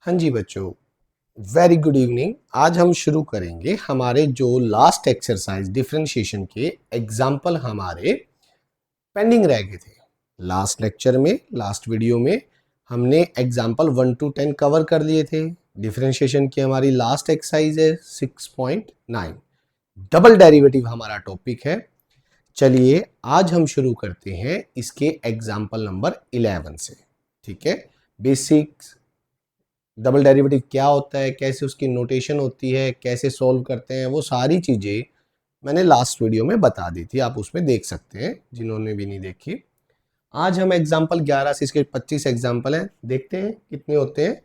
हाँ जी बच्चों, very good evening. आज हम शुरू करेंगे हमारे जो लास्ट एक्सरसाइज डिफरेंशिएशन के एग्जाम्पल हमारे पेंडिंग रह गए थे। लास्ट लेक्चर में, लास्ट वीडियो में हमने एग्जाम्पल 1 to 10 कवर कर लिए थे। डिफरेंशिएशन की हमारी लास्ट एक्सरसाइज है 6.9। डबल डेरिवेटिव हमारा टॉपिक है। चलिए आज हम शुरू करते हैं इसके एग्जाम्पल नंबर 11 से। ठीक है, बेसिक्स डबल डेरिवेटिव क्या होता है, कैसे उसकी नोटेशन होती है, कैसे सॉल्व करते हैं, वो सारी चीज़ें मैंने लास्ट वीडियो में बता दी थी। आप उसमें देख सकते हैं जिन्होंने भी नहीं देखी। आज हम एग्जाम्पल 11 से इसके 25 एग्जाम्पल हैं, देखते हैं कितने होते हैं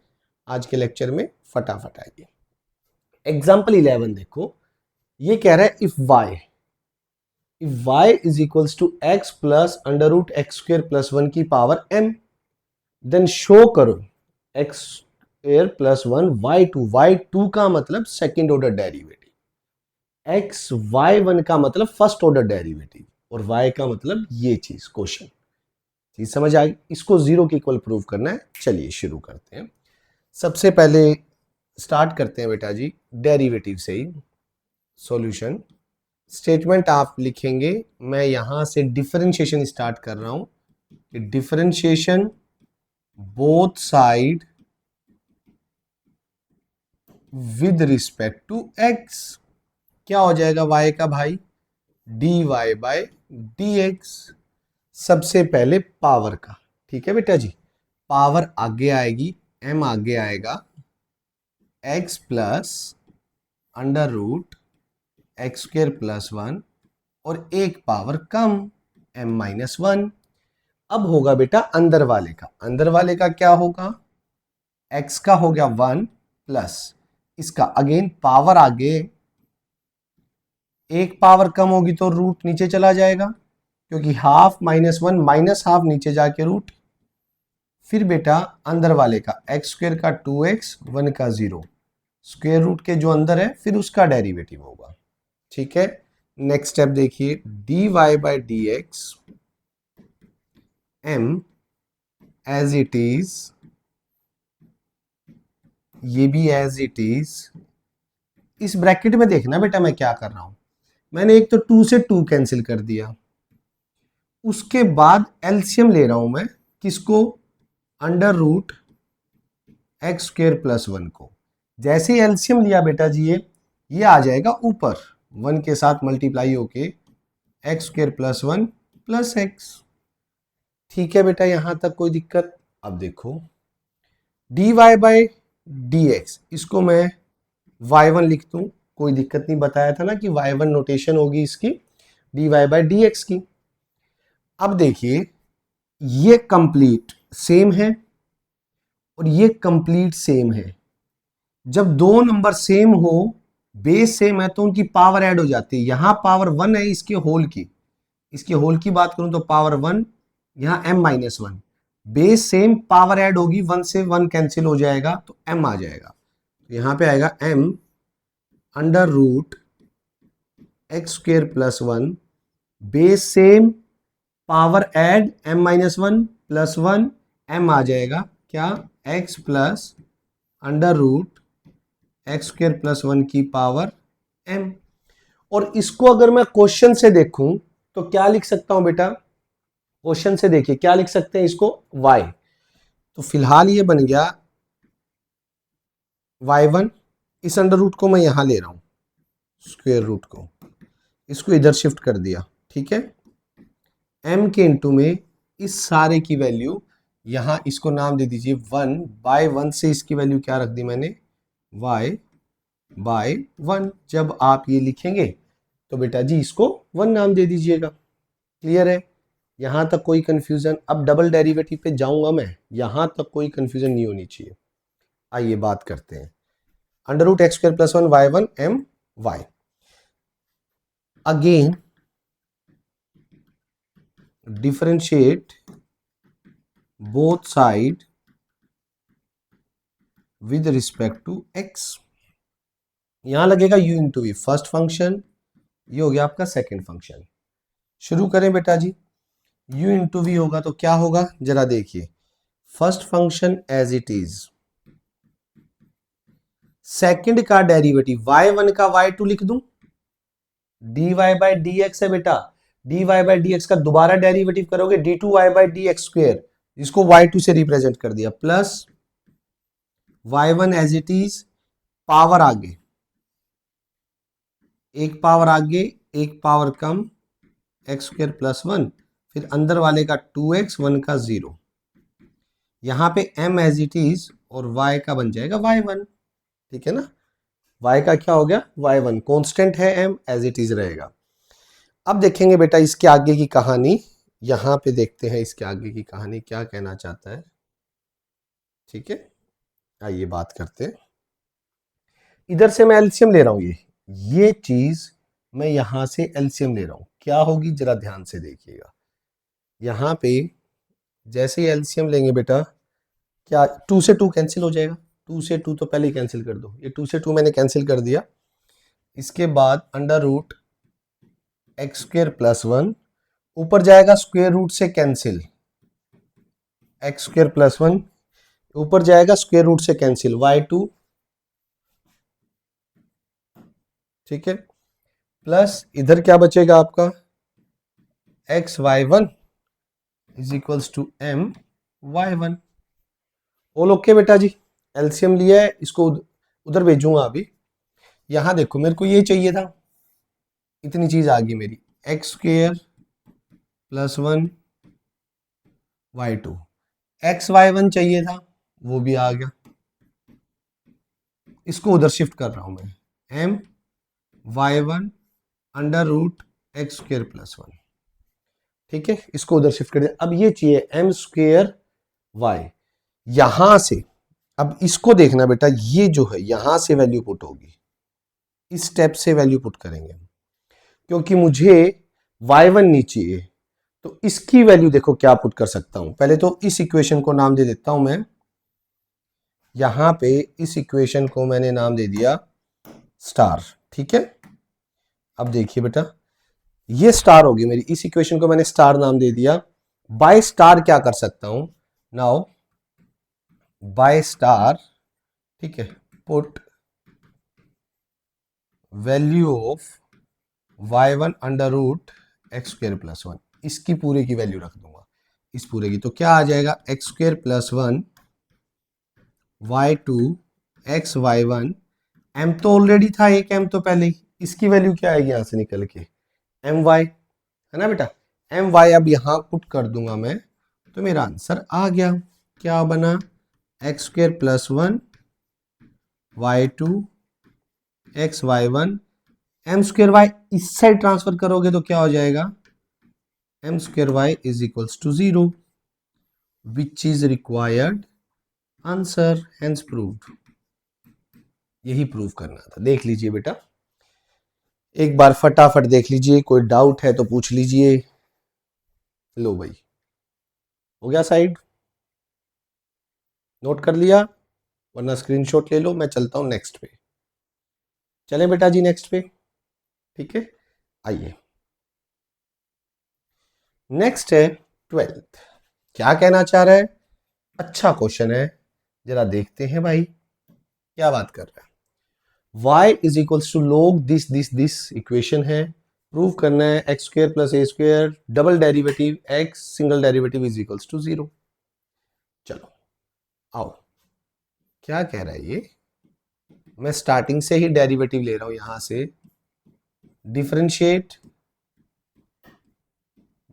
आज के लेक्चर में। फटाफट आइए। एग्जाम्पल 11 देखो, ये कह रहा है if y is equals to x plus under root x square plus 1 की पावर m, देन शो करो x स्क्वेयर प्लस 1 y2 का मतलब second order derivative, x y1 का मतलब फर्स्ट ऑर्डर डेरिवेटिव, और y का मतलब ये चीज। क्वेश्चन चीज समझ आ गई? इसको जीरो के इक्वल प्रूव करना है। चलिए शुरू करते हैं। सबसे पहले स्टार्ट करते हैं बेटा जी डेरिवेटिव से ही। सॉल्यूशन स्टेटमेंट आप लिखेंगे, मैं यहां से डिफरेंशिएशन स्टार्ट कर रहा हूं कि differentiation both side with respect to x, क्या हो जाएगा y का भाई, dy बाय dx। सबसे पहले पावर का, ठीक है बेटा जी, पावर आगे आएगी, m आगे आएगा, x plus under root x square plus 1 और एक पावर कम m माइनस 1। अब होगा बेटा अंदर वाले का, अंदर वाले का क्या होगा, x का हो गया 1 प्लस इसका अगेन पावर आगे, एक पावर कम होगी तो रूट नीचे चला जाएगा, क्योंकि हाफ माइनस 1 माइनस हाफ नीचे जाके रूट। फिर बेटा अंदर वाले का एक्स स्क्वेयर का 2x 1 का 0, स्क्वेयर रूट के जो अंदर है फिर उसका डेरिवेटिव होगा। ठीक है, नेक्स्ट स्टेप देखिए, dy by dx m as it is, ये भी एज इट इज। इस ब्रैकेट में देखना बेटा मैं क्या कर रहा हूं, मैंने एक तो 2 से 2 कैंसिल कर दिया, उसके बाद एलसीएम ले रहा हूं मैं किसको, under root x square plus 1 को। जैसे एलसीएम लिया बेटा जी ये आ जाएगा ऊपर 1 के साथ मल्टीप्लाई होके x square plus 1 plus x. ठीक है बेटा, यहां तक कोई दिक्कत? अब देखो dy बाय dx, इसको मैं y1 लिख दूं, कोई दिक्कत नहीं, बताया था ना कि y1 नोटेशन होगी इसकी dy बाय dx की। अब देखिए ये कंप्लीट सेम है और ये कंप्लीट सेम है। जब दो नंबर सेम हो, बेस सेम है, तो उनकी पावर ऐड हो जाती है। यहां पावर 1 है इसके होल की, इसके होल की बात करूं तो पावर 1, यहां m minus 1, base same, power add होगी, 1 से 1 कैंसिल हो जाएगा तो m आ जाएगा। यहां पे आएगा m under root x square plus 1, base same, power add m minus 1 plus 1, m आ जाएगा क्या, x plus under root x square plus 1 की पावर m। और इसको अगर मैं क्वेश्चन से देखूं तो क्या लिख सकता हूं बेटा, क्वेश्चन से देखिए क्या लिख सकते हैं इसको, y। तो फिलहाल ये बन गया y1, इस अंडर रूट को मैं यहां ले रहा हूं, स्क्वायर रूट को, इसको इधर शिफ्ट कर दिया। ठीक है, m के इंटू में इस सारे की वैल्यू यहां, इसको नाम दे दीजिए 1 बाय 1 से इसकी वैल्यू क्या रख दी मैंने, y बाय 1। जब आप ये लिखेंगे तो बेटा जी इसको 1 नाम दे दीजिएगा। क्लियर है, यहां तक कोई कंफ्यूजन? अब डबल डेरिवेटिव पे जाऊंगा मैं, यहां तक कोई कंफ्यूजन नहीं होनी चाहिए। आइए बात करते हैं, under root x square plus 1 y1 m y। Again differentiate both side with respect to x। यहां लगेगा u into v, first function, ये हो गया आपका सेकेंड फंक्शन। शुरू करें बेटा जी, u इंटू वी होगा तो क्या होगा जरा देखिए, first function as it is, second का डेरिवेटिव y1 का y2 लिख दूं, dy बाई डी एक्स है बेटा, dy बाई डी एक्स का दोबारा डेरिवेटिव करोगे d2y by d x square, इसको y2 से रिप्रेजेंट कर दिया, plus y1 as it is, power आगे, एक पावर आगे एक पावर कम, एक्स स्क्वेयर प्लस 1, फिर अंदर वाले का 2x, 1 का 0, यहाँ पे m एज इट इज और y का बन जाएगा y1, ठीक है ना, y का क्या हो गया y1, कांस्टेंट है m, एज इट इज रहेगा। अब देखेंगे बेटा इसके आगे की कहानी, यहाँ पे देखते हैं इसके आगे की कहानी क्या कहना चाहता है, ठीक है, आइए बात करते हैं। इधर से मैं एलसीएम ले रहा हूँ, ये चीज मैं यहां से एलसीएम ले रहा हूं, क्या होगी जरा ध्यान से देखिएगा। यहाँ पे जैसे ही एलसीएम लेंगे बेटा, क्या 2 से 2 कैंसिल हो जाएगा, 2 से 2 तो पहले ही कैंसिल कर दो, ये 2 से 2 मैंने कैंसिल कर दिया। इसके बाद under root x square plus 1, ऊपर जाएगा स्क्वेयर रूट से कैंसिल, एक्स स्क्वेयर प्लस 1, ऊपर जाएगा स्क्वेयर रूट से कैंसिल y2, ठीक है, प्लस इधर क्या बचेगा आपका x y1 is equals to m y1। All okay बेटा जी, एलसीएम लिया है, इसको उधर भेजूंगा अभी। यहां देखो मेरे को ये चाहिए था, इतनी चीज आ गई मेरी, x square plus 1 y2, x y1 चाहिए था वो भी आ गया, इसको उधर शिफ्ट कर रहा हूं मैं, m y1 under root x square plus 1, ठीक है, इसको उधर शिफ्ट कर दिया। अब ये चाहिए m स्क्वेयर y, यहां से अब इसको देखना बेटा, ये जो है यहां से वैल्यू पुट होगी, इस स्टेप से वैल्यू पुट करेंगे, क्योंकि मुझे y1 नहीं चाहिए, तो इसकी वैल्यू देखो क्या पुट कर सकता हूं। पहले तो इस इक्वेशन को नाम दे देता हूं मैं, यहां पे इस इक्वेशन को मैंने नाम दे दिया स्टार, ठीक है। अब देखिए बेटा ये स्टार होगी मेरी, इस इक्वेशन को मैंने स्टार नाम दे दिया। बाय स्टार क्या कर सकता हूं, नाउ बाय स्टार, ठीक है, put value of y1 under root x square plus 1, इसकी पूरे की वैल्यू रख दूंगा, इस पूरे की, तो क्या आ जाएगा x square plus 1 y2 x y1, m तो ऑलरेडी था, एक m तो पहले ही, इसकी वैल्यू क्या आएगी यहां से निकल के my, है ना बेटा, my अब यहां पुट कर दूंगा मैं, तो मेरा आंसर आ गया, क्या बना x square plus 1 y2 x y1, m square y इस साइड ट्रांसफर करोगे तो क्या हो जाएगा m square y is equals to 0, which is required answer, hence proved. यही प्रूव करना था, देख लीजिए बेटा एक बार फटाफट देख लीजिए, कोई डाउट है तो पूछ लीजिए। लो भाई हो गया साइड, नोट कर लिया, वरना स्क्रीनशॉट ले लो, मैं चलता हूं नेक्स्ट पे। चलें बेटा जी नेक्स्ट पे, ठीक है, आइए नेक्स्ट है 12th, क्या कहना चाह रहा है, अच्छा क्वेश्चन है, जरा देखते हैं भाई क्या बात कर रहा है। y is equals to log this equation है, प्रूव करना है x square plus a square double derivative x single derivative is equals to 0। चलो आओ, क्या कह रहा है ये, मैं स्टार्टिंग से ही डेरिवेटिव ले रहा हूं, यहां से differentiate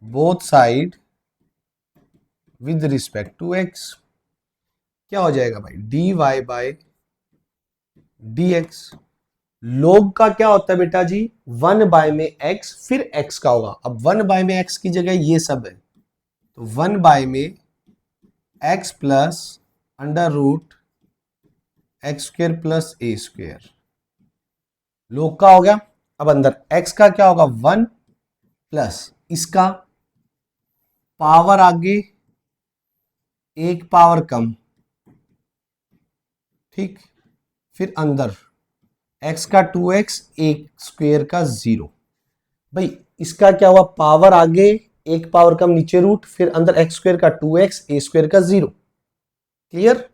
both side with respect to x, क्या हो जाएगा भाई dy बाय dx। log का क्या होता है बेटा जी, 1 बाय में x फिर x का होगा, अब 1 बाय में x की जगह ये सब है, तो 1 बाय में x plus under root x square plus a square, log का हो गया। अब अंदर x का क्या होगा 1 प्लस इसका पावर आगे एक पावर कम, ठीक, फिर अंदर x का 2x एक स्क्वेयर का 0, भाई इसका क्या हुआ पावर आगे एक पावर कम नीचे रूट, फिर अंदर x स्क्वेयर का 2x ए स्क्वेयर का 0, क्लियर।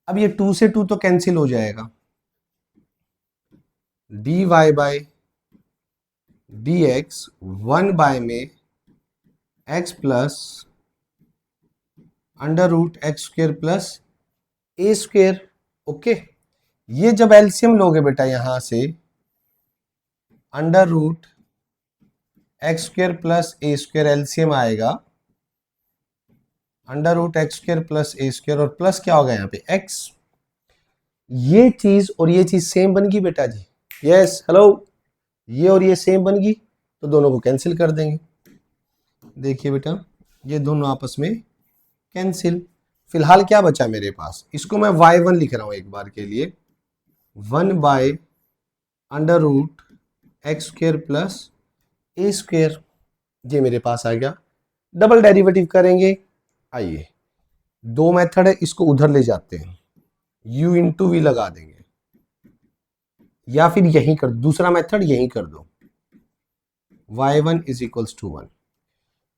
अब ये 2 से 2 तो कैंसिल हो जाएगा, d y by d x 1 में x plus under root x square plus a square. Okay, ये जब एलसीएम लोगे बेटा यहां से under root x square plus a square LCM आएगा under root x square plus a square और plus क्या होगा यहाँ पे एक्स। ये चीज और ये चीज सेम बन गई बेटा जी। यस हेलो, ये और ये सेम बन गई तो दोनों को कैंसिल कर देंगे। देखिए बेटा ये दोनों आपस में कैंसिल। फिलहाल क्या बचा मेरे पास, इसको मैं y1 लिख रहा हूं एक बार के लिए, 1 under root x square plus a square, ये मेरे पास आ गया। डबल डेरिवेटिव करेंगे, आइए दो मेथड है, इसको उधर ले जाते हैं, u इंटू वी लगा देंगे, या फिर यहीं कर, दूसरा मेथड यहीं कर दो, y1 is equals to 1।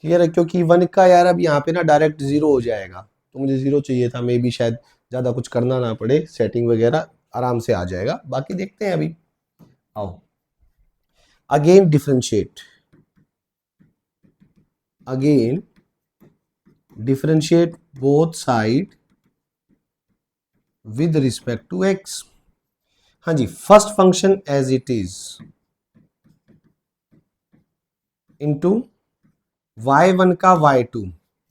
Clear है, क्योंकि 1 का यार अब यहाँ पे ना डायरेक्ट 0 हो जाएगा, तो मुझे 0 चाहिए था, मे भी शायद ज़्यादा कुछ करना ना पड़े, सेटिंग वगैरह आराम से आ जाएगा। बाकी देखते हैं अभी। आओ again differentiate, again differentiate both side with respect to x. हाँ जी, first function as it is into y1 का y2,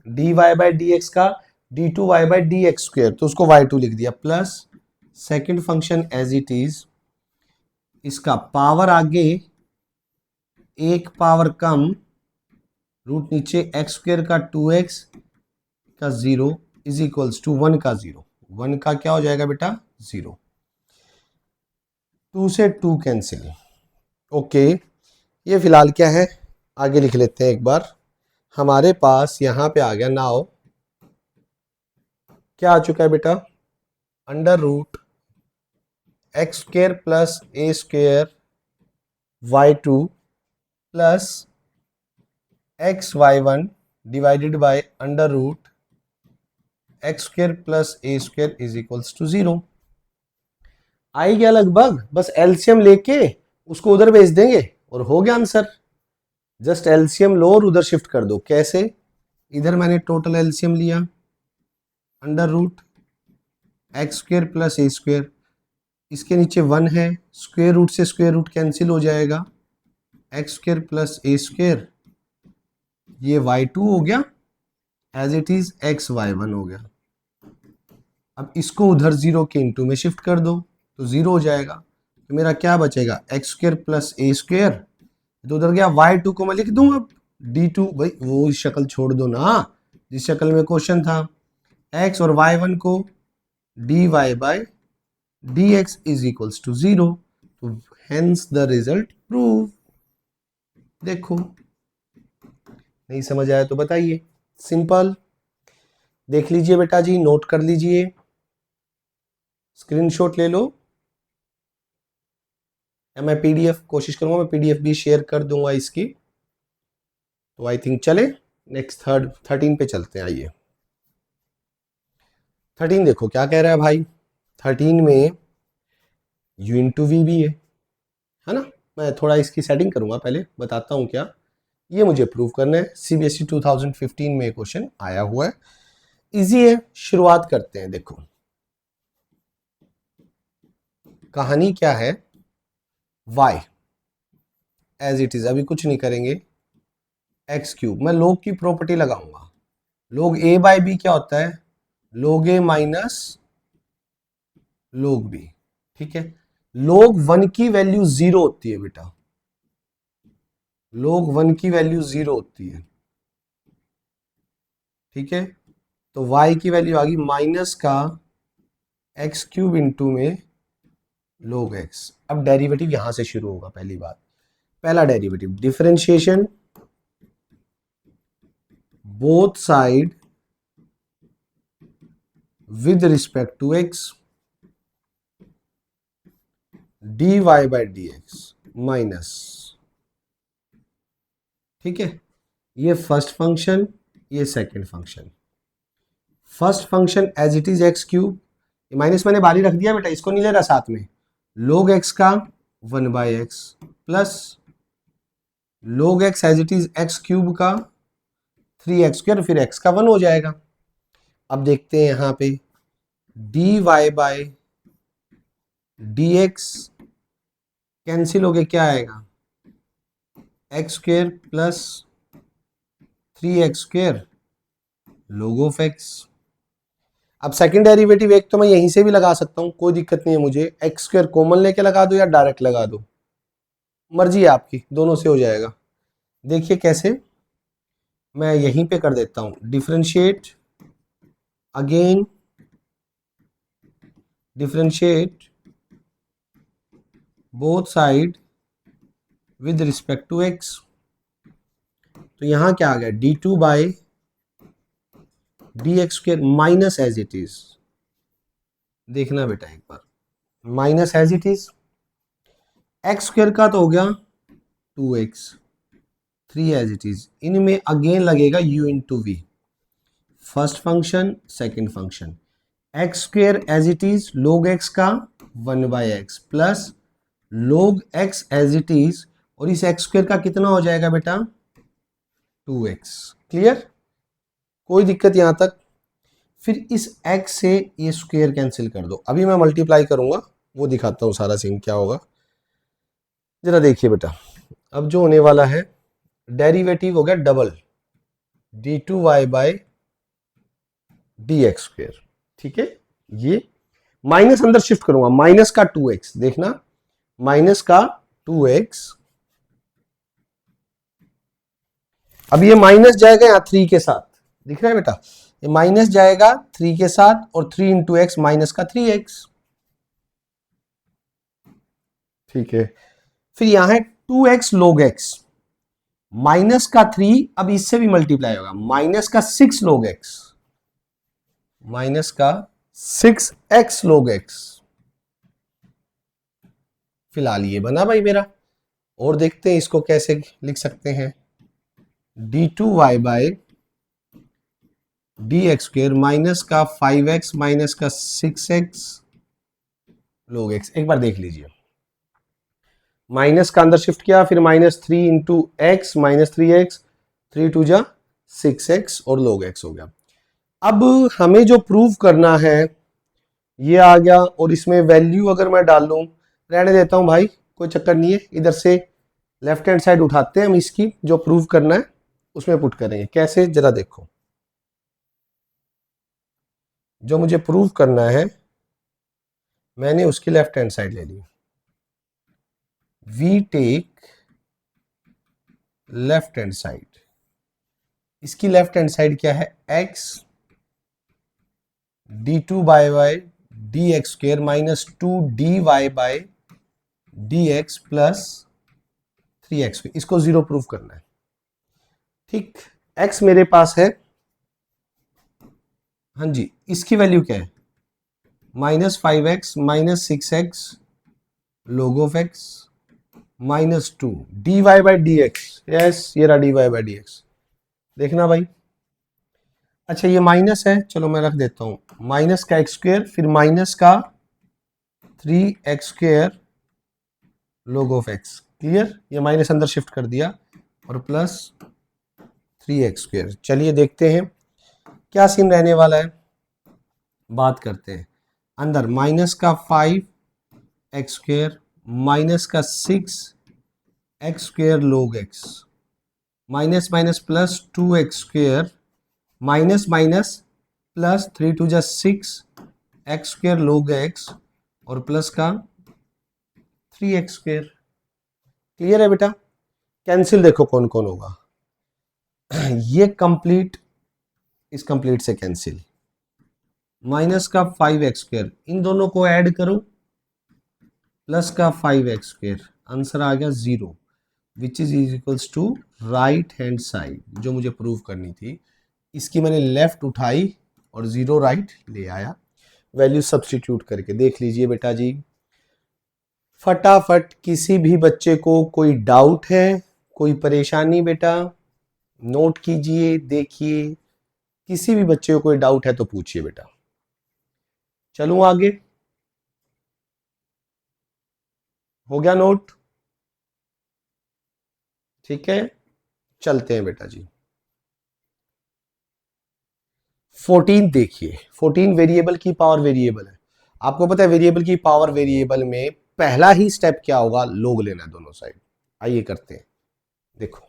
dy by d x का d2y by d x square, तो उसको y2 लिख दिया, plus second function as it is, इसका power आगे एक पावर कम, रूट नीचे एक्स स्क्वेयर का 2x का 0 इज इक्वल्स टू 1 का 0, 1 का क्या हो जाएगा बेटा 0, 2 से 2 कैंसिल। ओके, ये फिलहाल क्या है आगे लिख लेते हैं एक बार। हमारे पास यहां पे आ गया, नाउ क्या आ चुका है बेटा, under root x square plus a square y2 plus x y1 divided by under root x square plus a square is equals to 0। आई गया लगभग, बस एलसीएम लेके उसको उधर भेज देंगे और हो गया आंसर। जस्ट एलसीएम लो और उधर शिफ्ट कर दो। कैसे, इधर मैंने टोटल एलसीएम लिया under root x square plus a square, इसके नीचे 1 है, स्क्वेयर रूट से स्क्वेयर रूट कैंसिल हो जाएगा, x square plus a square, ये y2 हो गया as it is, x y1 हो गया। अब इसको उधर 0 के इंटू में शिफ्ट कर दो तो 0 हो जाएगा, तो मेरा क्या बचेगा x square plus a square, तो उधर गया y2 को मैं लिख दूंगा अब d2, भाई वो शक्ल छोड़ दो ना जिस शक्ल में क्वेश्चन था, x और y1 को dy by dx is equals to 0, तो हेंस द रिजल्ट प्रूव। देखो नहीं समझ आया तो बताइए, सिंपल। देख लीजिए बेटा जी, नोट कर लीजिए, स्क्रीनशॉट ले लो, या मैं पीडीएफ कोशिश करूंगा, मैं पीडीएफ भी शेयर कर दूंगा इसकी। तो आई थिंक चले नेक्स्ट 13 पे चलते हैं। आइए 13 देखो क्या कह रहा है भाई, 13 में u इंटू वी भी है ना। मैं थोड़ा इसकी सेटिंग करूंगा, पहले बताता हूं क्या, ये मुझे प्रूव करना है। सीबीएसई 2015 में क्वेश्चन आया हुआ है, इजी है, शुरुआत करते हैं। देखो कहानी क्या है, y एज इट इज, अभी कुछ नहीं करेंगे, एक्स क्यूब, मैं लोग की प्रॉपर्टी लगाऊंगा, लोग a बाई बी क्या होता है, लोग a माइनस लोग b, ठीक है। लोग 1 की वैल्यू 0 होती है बेटा, लोग 1 की वैल्यू 0 होती है, ठीक है। तो y की वैल्यू आ गई माइनस का एक्स क्यूब इंटू में लोग x। अब डेरिवेटिव यहां से शुरू होगा, पहली बात, पहला derivative differentiation both side with respect to x dy by d x minus, ठीक है। ये फर्स्ट फंक्शन, ये second function. First function as it is x cube, minus मैंने बाहर ही रख दिया बेटा, इसको नहीं ले रहा साथ में, लोग x का 1/x plus log x as it is x cube का 3x², फिर x का 1 हो जाएगा। अब देखते हैं यहाँ पे dy बाय dx कैंसिल हो गया, क्या आएगा x² plus 3x² log of x। अब सेकंड डेरिवेटिव एक तो मैं यहीं से भी लगा सकता हूं, कोई दिक्कत नहीं है मुझे, x² कॉमन लेके लगा दो या डायरेक्ट लगा दो, मर्जी है आपकी, दोनों से हो जाएगा। देखिए कैसे, मैं यहीं पे कर देता हूं, differentiate again, differentiate both side with respect to x। तो यहां क्या आ गया, d2 by dx² minus as it is, देखना बेटा एक बार, minus as it is, x² का तो हो गया 2x, 3 एज इट इज, इनमें अगेन लगेगा u into v, first function second function, x² as it is log x का 1/x plus log x as it is, और इस x² का कितना हो जाएगा बेटा 2x। क्लियर, कोई दिक्कत यहां तक। फिर इस x से ये स्क्वायर कैंसिल कर दो, अभी मैं मल्टीप्लाई करूंगा वो दिखाता हूं सारा सीन क्या होगा, जरा देखिए बेटा। अब जो होने वाला है डेरिवेटिव हो गया डबल d2y बाय dx², ठीक है, ये माइनस अंदर शिफ्ट करूंगा, माइनस का 2x, देखना माइनस का 2x, अब ये माइनस जाएगा यहाँ 3 के साथ, दिख रहा है बेटा, ये माइनस जाएगा 3 के साथ, और 3 इंटू एक्स माइनस का 3x, ठीक है। फिर यहां है 2x log x, माइनस का 3, अब इससे भी मल्टीप्लाई होगा, माइनस का 6 log x, माइनस का 6x log x। फिलहाल ये बना भाई मेरा, और देखते हैं इसको कैसे लिख सकते हैं, d2y बाय dx² माइनस का 5x माइनस का 6x log x। एक बार देख लीजिए, माइनस का अंदर शिफ्ट किया, फिर -3 into x minus 3x, 3 to जा 6x और log x हो गया। अब हमें जो प्रूव करना है ये आ गया, और इसमें वैल्यू अगर मैं डाल लूं, रहने देता हूं भाई, कोई चक्कर नहीं है, इधर से लेफ्ट हैंड साइड उठाते हैं हम, इसकी जो प्रूव करना है उसमें पुट करेंगे। कैसे, जरा देखो, जो मुझे प्रूव करना है मैंने उसकी लेफ्ट हैंड साइड ले ली, we take left hand side, इसकी लेफ्ट हैंड साइड क्या है, x d2 by dx² minus 2dy by dx plus 3x, इसको 0 प्रूव करना है, ठीक। x मेरे पास है, हाँ जी, इसकी वैल्यू क्या है, -5x minus 6x log of x minus 2 dy by dx, yes ये रहा dy बाय dx, देखना भाई। अच्छा ये माइनस है, चलो मैं रख देता हूं, माइनस का x², फिर माइनस का 3x² log of x, clear, ये माइनस अंदर शिफ्ट कर दिया, और प्लस 3x²। चलिए देखते हैं क्या सीन रहने वाला है, बात करते हैं। अंदर माइनस का 5x² माइनस का 6x² log x, minus minus plus 2x² minus minus plus 3 to जा 6x² log x, और प्लस का 3x²। क्लियर है बेटा, कैंसिल देखो कौन कौन होगा, ये कंप्लीट इस कंप्लीट से कैंसिल, माइनस का 5x², इन दोनों को ऐड करो, प्लस का 5x², आंसर आ गया 0, which is equals to right hand side, जो मुझे प्रूव करनी थी इसकी मैंने लेफ्ट उठाई और 0 राइट ले आया, वैल्यू सब्स्टिट्यूट करके। देख लीजिए बेटा जी, फटाफट किसी भी बच्चे को कोई डाउट है, कोई परेशानी, बेटा नोट कीजिए, देखिए, किसी भी बच्चे को कोई डाउट है तो पूछिए बेटा। चलूं आगे, हो गया नोट? ठीक है, चलते हैं बेटा जी। 14 देखिए, 14 वेरिएबल की पावर वेरिएबल है। आपको पता है वेरिएबल की पावर वेरिएबल में पहला ही स्टेप क्या होगा? लोग लेना है दोनों साइड। आइए करते हैं, देखो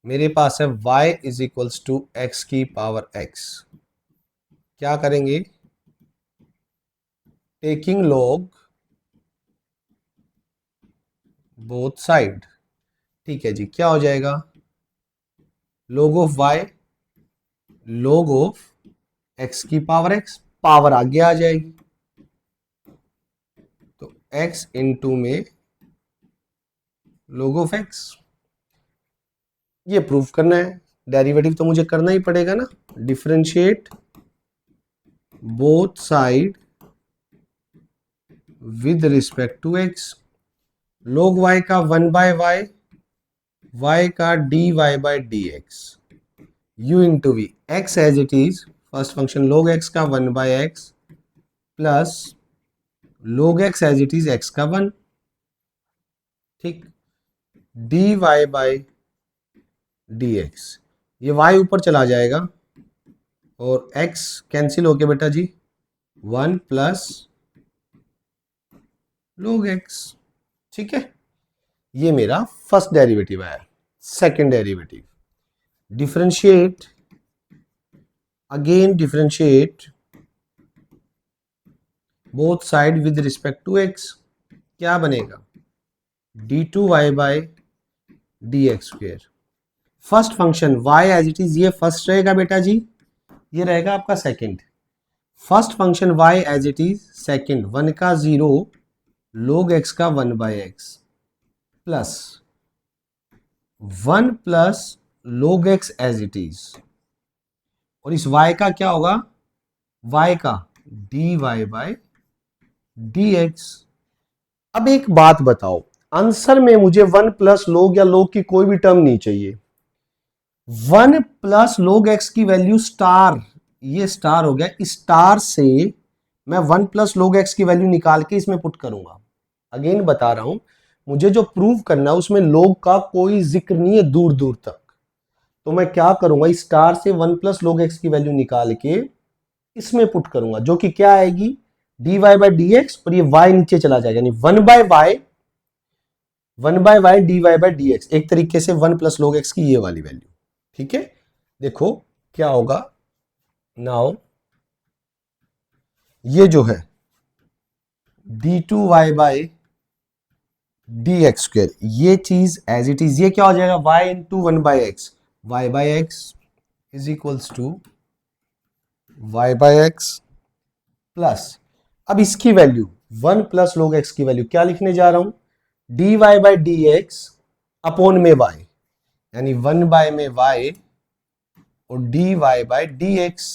मेरे पास है y is equals to x की पावर x। क्या करेंगे? Taking log both side. ठीक है जी, क्या हो जाएगा? log of y log of x की पावर x, पावर आगे आ जाएगी तो x इंटू में log ऑफ x। ये प्रूफ करना है, डेरिवेटिव तो मुझे करना ही पड़ेगा ना। Differentiate both side with respect to x। log y का 1 बाय वाई, y का dy by dx, u into v, x as it is. First function log x का 1 बाय x प्लस log x as it is x का 1, ठीक, dy by dx। ये y ऊपर चला जाएगा और x कैंसिल होके बेटा जी 1 प्लस log x। ठीक है, ये मेरा फर्स्ट डेरिवेटिव आया। Second derivative, differentiate, again differentiate both side with respect to x। क्या बनेगा? d2y by dx square. First function y as it is, ये फर्स्ट रहेगा बेटा जी, ये रहेगा आपका second. First function y as it is, second 1 का 0 log x का 1 by x plus 1 plus log x as it is, और इस y का क्या होगा? y का dy बाय dx। अब एक बात बताओ, आंसर में मुझे 1 प्लस log या log की कोई भी टर्म नहीं चाहिए। 1 प्लस log x की वैल्यू स्टार, ये स्टार हो गया, इस स्टार से मैं 1 प्लस log x की वैल्यू निकाल के इसमें पुट करूंगा। अगेन बता रहा हूं, मुझे जो प्रूव करना है उसमें log का कोई जिक्र नहीं है दूर दूर तक। तो मैं क्या करूंगा, इस स्टार से 1 प्लस log x की वैल्यू निकाल के इसमें पुट करूंगा, जो कि क्या आएगी? dy बाय dx, और ये y नीचे चला जाएगा, यानी 1 by y dy by dx, एक तरीके से 1 प्लस log x की ये वाली वैल्यू। ठीक है, देखो क्या होगा नाउ, ये जो है d2y बाय dx स्क्वेयर, ये चीज एज इट इज, ये क्या हो जाएगा? y into 1 by x, y by x is equals to y by x plus, अब इसकी वैल्यू 1 प्लस log x की वैल्यू क्या लिखने जा रहा हूं? dy बाय dx अपॉन में y, यानी 1 बाय में y और dy बाय dx,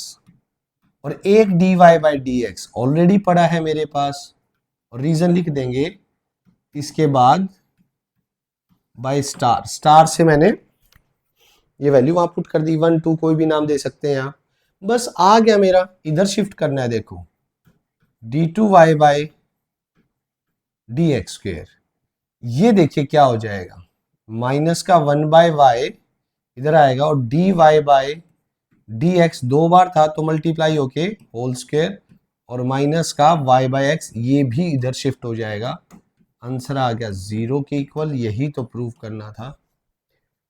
और एक dy बाय dx ऑलरेडी पड़ा है मेरे पास, और रीजन लिख देंगे इसके बाद बाय स्टार। स्टार से मैंने ये वैल्यू वहां पुट कर दी, 1 2 कोई भी नाम दे सकते हैं आप। बस आ गया मेरा, इधर शिफ्ट करना है। देखो d2y बाय dx स्क्वेयर, ये देखिए क्या हो जाएगा, माइनस का 1 बाय वाई इधर आएगा, और dy बाय dx दो बार था तो मल्टीप्लाई होके होल स्क्वायर, और माइनस का y बाय x ये भी इधर शिफ्ट हो जाएगा। आंसर आ गया 0 के इक्वल। यही तो प्रूव करना था।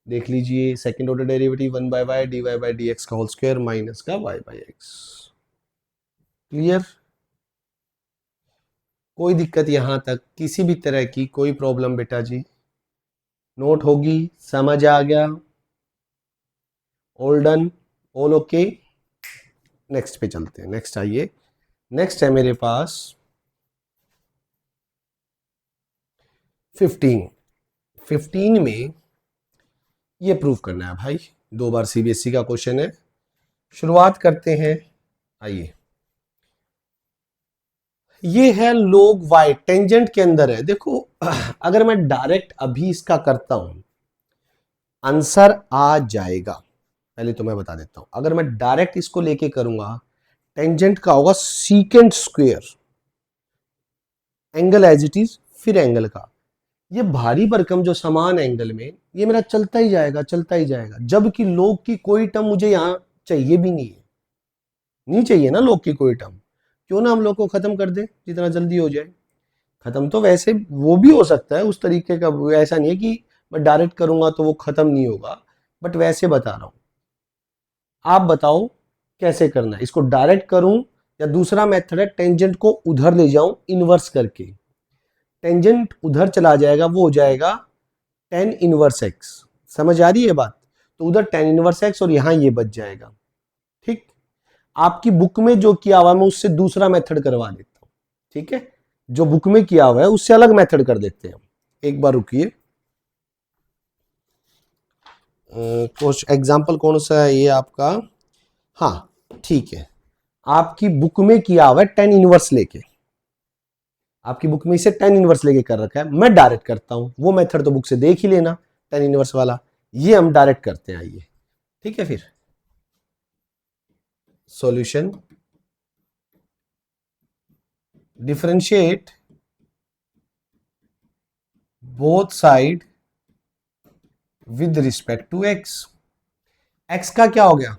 देख लीजिए, second order derivative 1 by y dy by dx का होल स्क्वायर माइनस का y बाय x। क्लियर? कोई दिक्कत यहां तक, किसी भी तरह की कोई प्रॉब्लम बेटा जी? नोट होगी, समझ आ गया? All done, all okay. Next पे चलते हैं। नेक्स्ट आइए, नेक्स्ट है मेरे पास 15 में ये प्रूव करना है भाई, 2 बार सीबीएसई का क्वेश्चन है। शुरुआत करते हैं, आइए। ये है log y, टेंजेंट के अंदर है। देखो अगर मैं डायरेक्ट अभी इसका करता हूं आंसर आ जाएगा। पहले तो मैं बता देता हूं, अगर मैं डायरेक्ट इसको लेके करूंगा टेंजेंट का होगा secant square, angle as it is, फिर एंगल का। ये भारी भरकम जो समान एंगल में, ये मेरा चलता ही जाएगा चलता ही जाएगा, जबकि log की कोई टर्म मुझे यहाँ चाहिए भी नहीं है, नहीं चाहिए ना log की कोई टर्म। क्यों ना हम लोग को खत्म कर दे जितना जल्दी हो जाए। खत्म तो वैसे वो भी हो सकता है उस तरीके का, ऐसा नहीं है कि मैं डायरेक्ट करूंगा तो वो खत्म नहीं होगा, बट वैसे बता रहा हूं। आप बताओ कैसे करना है इसको, डायरेक्ट करूं या दूसरा मेथड है टेंजेंट को उधर ले जाऊं इनवर्स करके। टेंजेंट उधर चला जाएगा, वो हो जाएगा टेन इनवर्स एक्स। समझ आ रही है बात? तो उधर टेन इनवर्स एक्स और यहां ये बच जाएगा। ठीक, आपकी बुक में जो किया हुआ है मैं उससे दूसरा मेथड करवा देता हूं। ठीक है, जो बुक में किया हुआ है उससे अलग मेथड कर देते हैं। एक बार रुकिए, कुछ एग्जाम्पल कौन सा है ये आपका? हाँ ठीक है, आपकी बुक में किया हुआ है टेन इनवर्स लेके, आपकी बुक में इसे टेन इनवर्स लेके कर रखा है। मैं डायरेक्ट करता हूं, वो मेथड तो बुक से देख ही लेना टेन इनवर्स वाला, ये हम डायरेक्ट करते हैं। आइए, ठीक है, फिर solution, differentiate both side with respect to x. X का क्या हो गया?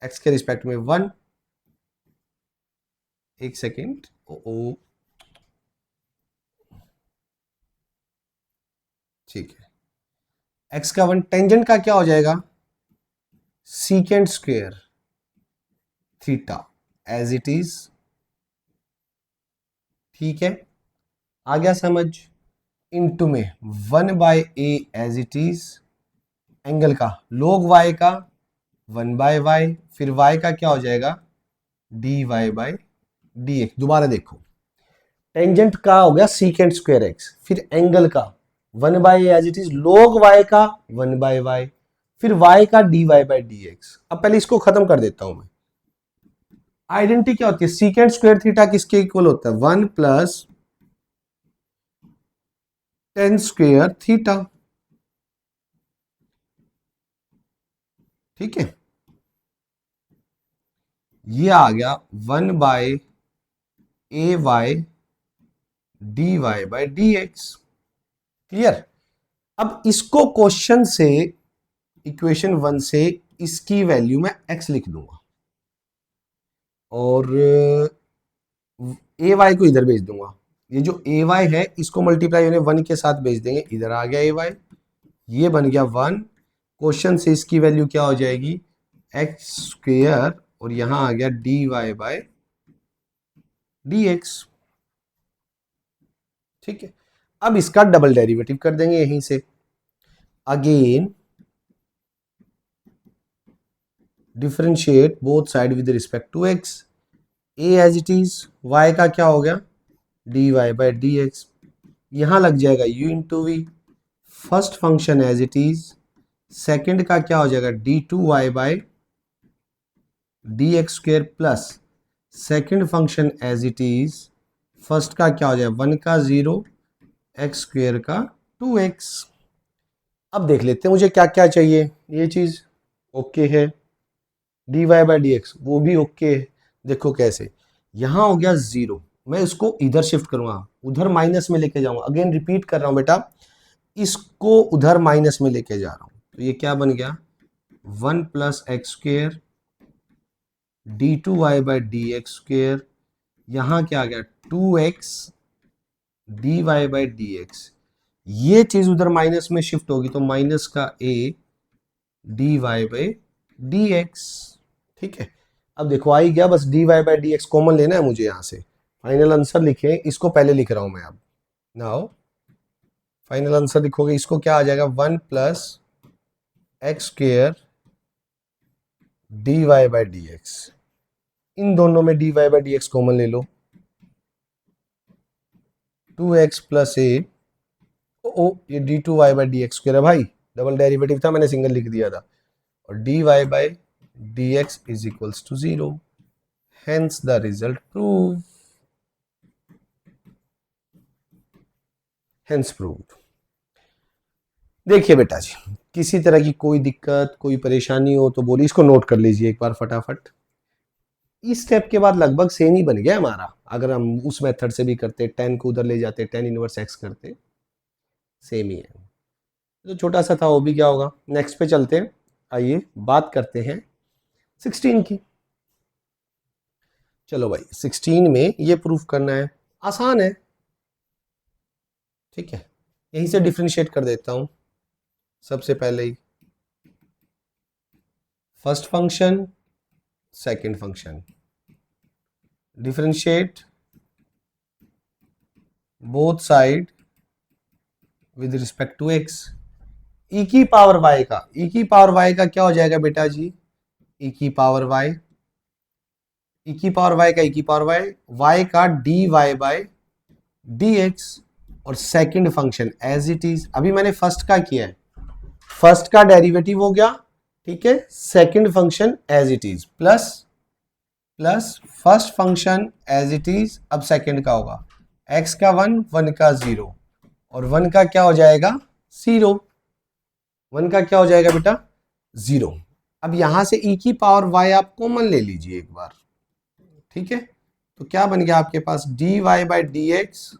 एक्स के रिस्पेक्ट में वन। एक सेकेंड, ओ ठीक है, एक्स का वन। टेंजेंट का क्या हो जाएगा? Secant square theta as it is. ठीक है, आ गया समझ? इनटू में one by a as it is, angle का log y का वन बाय वाई, फिर y का क्या हो जाएगा? D y by d x. दोबारा देखो, टेंजेंट का हो गया सीकेंट स्क्वायर एक्स, फिर एंगल का one by as it is, log y का वन बाय वाई, फिर y का d y by d x. अब पहले इसको खत्म कर देता हूं मैं। आइडेंटिटी क्या होती है? सीकेंट स्क्वायर थीटा किसके इक्वल होता है? One plus tan square theta. ठीक है, ये आ गया one by a y d y by d x. Clear? अब इसको क्वेश्चन से, इक्वेशन वन से इसकी वैल्यू मैं x लिख दूंगा और ए वाई को इधर भेज दूंगा। ये जो ए वाई है इसको मल्टीप्लाई होने वन के साथ भेज देंगे, इधर आ गया ए वाई, ये बन गया वन। क्वेश्चन से इसकी वैल्यू क्या हो जाएगी? एक्स स्क्वेयर, और यहां आ गया d y by d x. ठीक है, अब इसका डबल डेरिवेटिव कर देंगे यहीं से। Again differentiate both side with respect to x. A as it is, y का क्या हो गया? D y by d x. यहां लग जाएगा u into v, first function as it is, second का क्या हो जाएगा? D two y by d x square plus second function as it is, first का क्या हो जाएगा? वन का जीरो, एक्स स्क्वेयर का टू एक्स। अब देख लेते हैं मुझे क्या क्या चाहिए। ये चीज ओके है, d y by d x वो भी ओके है। देखो कैसे, यहां हो गया जीरो, मैं इसको इधर शिफ्ट करूंगा, उधर माइनस में लेके जाऊंगा। अगेन रिपीट कर रहा हूं बेटा, इसको उधर माइनस में लेके जा रहा हूं, तो ये क्या बन गया? One plus x square d two y by d x square, यहां क्या आ गया? Two x d y by d x. ये चीज उधर माइनस में शिफ्ट होगी तो माइनस का a d y by d x. ठीक है, अब देखो आ ही गया, बस d y by d x common लेना है मुझे यहां से। फाइनल आंसर लिखे, इसको पहले लिख रहा हूं मैं। अब नाउ फाइनल आंसर लिखोगे, इसको क्या आ जाएगा? One plus x square d y by d x. इन दोनों में d y by d x common ले लो, टू एक्स प्लस ए, ओ ये d two y by d x square है भाई, डबल डेरिवेटिव था मैंने सिंगल लिख दिया था, और d y by d x is equals to zero, hence the result prove, hence proved. देखिए बेटा जी, किसी तरह की कोई दिक्कत कोई परेशानी हो तो बोलिए, इसको नोट कर लीजिए एक बार फटाफट। इस स्टेप के बाद लगभग सेम ही बन गया हमारा। अगर हम उस मेथड से भी करते, 10 को उधर ले जाते, 10 इनवर्स x करते, सेम ही है। तो छोटा सा था, वो भी क्या होगा। नेक्स्ट पे चलते हैं, आइए बात करते हैं 16 की। चलो भाई 16 में ये प्रूफ करना है, आसान है, ठीक है। यहीं से डिफरेंशिएट कर देता हूं सबसे पहले ही। First function, second function, differentiate both side with respect to x। e की पावर y का, e की पावर y का क्या हो जाएगा बेटा जी, e की पावर y, e की पावर y का e की पावर y का dy बाय dx। और second function as it is, अभी मैंने फर्स्ट का किया है, फर्स्ट का डेरिवेटिव हो गया, ठीक है। Second function as it is plus plus first function as it is, अब सेकंड का होगा x का 1, 1 का 0, और 1 का क्या हो जाएगा 0, 1 का क्या हो जाएगा बेटा 0। अब यहां से e की पावर y आप कॉमन ले लीजिए एक बार, ठीक है। तो क्या बन गया आपके पास dy by d x,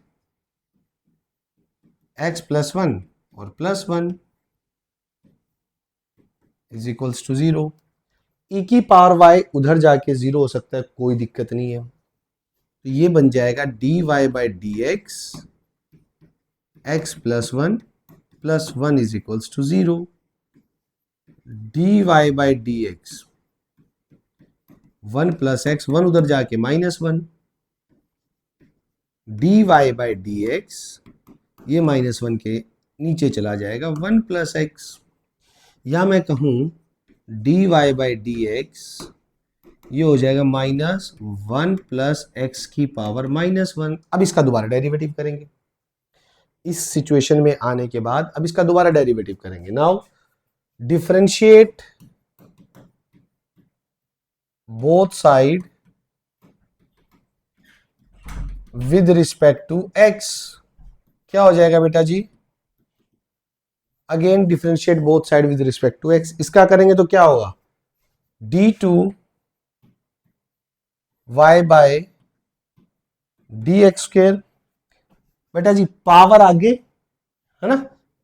x plus 1 और plus 1 is equals to 0। e की पावर y उधर जाके 0 हो सकता है, कोई दिक्कत नहीं है। तो ये बन जाएगा dy by d x, x plus 1 is equals to 0। dy by d x 1 plus x, 1 उधर जाके minus 1, dy by d x, ये माइनस 1 के नीचे चला जाएगा 1 प्लस एक्स, या मैं कहूं dy बाई डी एक्स ये हो जाएगा माइनस 1 प्लस एक्स की पावर माइनस 1। अब इसका दोबारा डेरिवेटिव करेंगे, इस सिचुएशन में आने के बाद अब इसका दोबारा डेरिवेटिव करेंगे। Now differentiate both side with respect to x। क्या हो जाएगा बेटा जी, again differentiate both side with respect to x। इसका करेंगे तो क्या होगा d2 y by d x square. बेटा जी पावर आगे है ना,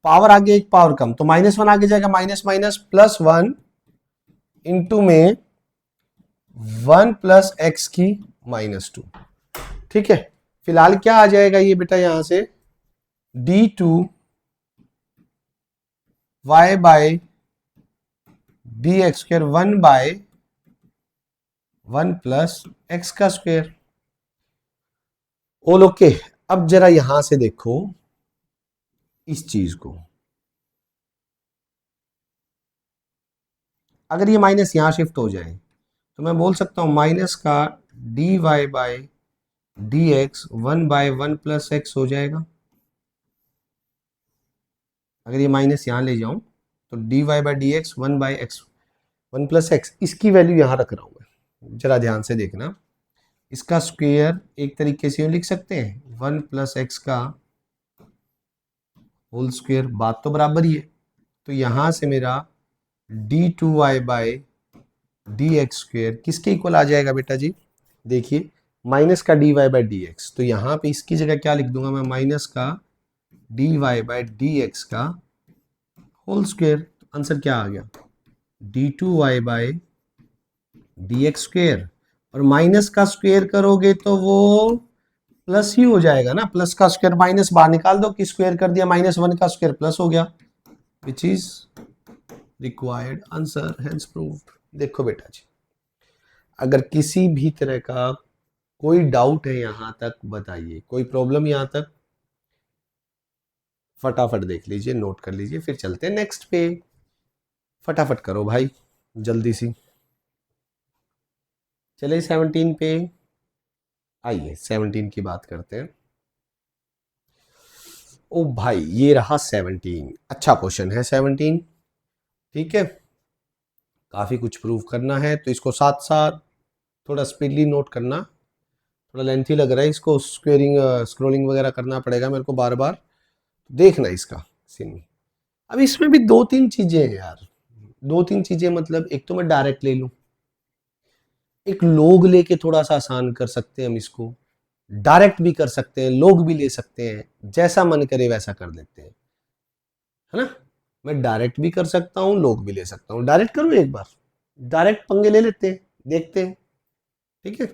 पावर आगे एक पावर कम, तो माइनस 1 आगे जाएगा, माइनस माइनस प्लस 1 इंटू में 1 प्लस एक्स की माइनस 2, ठीक है। फिलहाल क्या आ जाएगा ये बेटा यहां से d2 y by d x square 1 by 1 plus x का स्क्वेयर। All okay. अब जरा यहां से देखो इस चीज को, अगर ये माइनस यहां शिफ्ट हो जाए तो मैं बोल सकता हूं माइनस का dy by d x 1 by 1 plus x हो जाएगा। अगर ये माइनस यहां ले जाऊं तो dy by d x 1 by x 1 plus x, इसकी वैल्यू यहां रख रहा हूं मैं, जरा ध्यान से देखना। इसका स्क्वायर एक तरीके से लिख सकते हैं 1 प्लस एक्स का होल स्क्वायर, बात तो बराबर ही है। तो यहां से मेरा d2y by d x square किसके इक्वल आ जाएगा बेटा जी, देखिए माइनस का dy बाय डी एक्स, तो यहां पे इसकी जगह क्या लिख दूंगा मैं, माइनस का dy बाय डी एक्स का होल स्क्वायर। आंसर क्या आ गया d2y by d x square, और माइनस का स्क्वायर करोगे तो वो प्लस ही हो जाएगा ना, प्लस का स्क्वायर माइनस बाहर निकाल दो कि स्क्वायर कर दिया, माइनस 1 का स्क्वायर प्लस हो गया, विच is required answer, hence proved. देखो बेटा जी, अगर किसी भी तरह का कोई डाउट है यहां तक बताइए, कोई प्रॉब्लम यहां तक, फटाफट देख लीजिए, नोट कर लीजिए, फिर चलते हैं नेक्स्ट पे। फटाफट करो भाई जल्दी सी। चलिए 17 पे आइए, 17 की बात करते हैं। ओ भाई ये रहा 17, अच्छा क्वेश्चन है 17, ठीक है। काफी कुछ प्रूव करना है तो इसको साथ साथ थोड़ा स्पीडली नोट करना, थोड़ा लेंथी लग रहा है, इसको स्क्रोलिंग वगैरह करना पड़ेगा मेरे को बार बार, देखना इसका सीन। अब इसमें भी 2-3 चीजें हैं यार, 2-3 चीजें, मतलब एक तो मैं डायरेक्ट ले लूं, एक लोग लेके थोड़ा सा आसान कर सकते हैं हम इसको, डायरेक्ट भी कर सकते हैं, लोग भी ले सकते हैं, जैसा मन करे वैसा कर देते हैं, है ना। मैं डायरेक्ट भी कर सकता हूँ, लोग भी ले सकता हूँ। डायरेक्ट करूँ एक बार, डायरेक्ट पंगे ले लेते हैं, देखते हैं। ठीक है,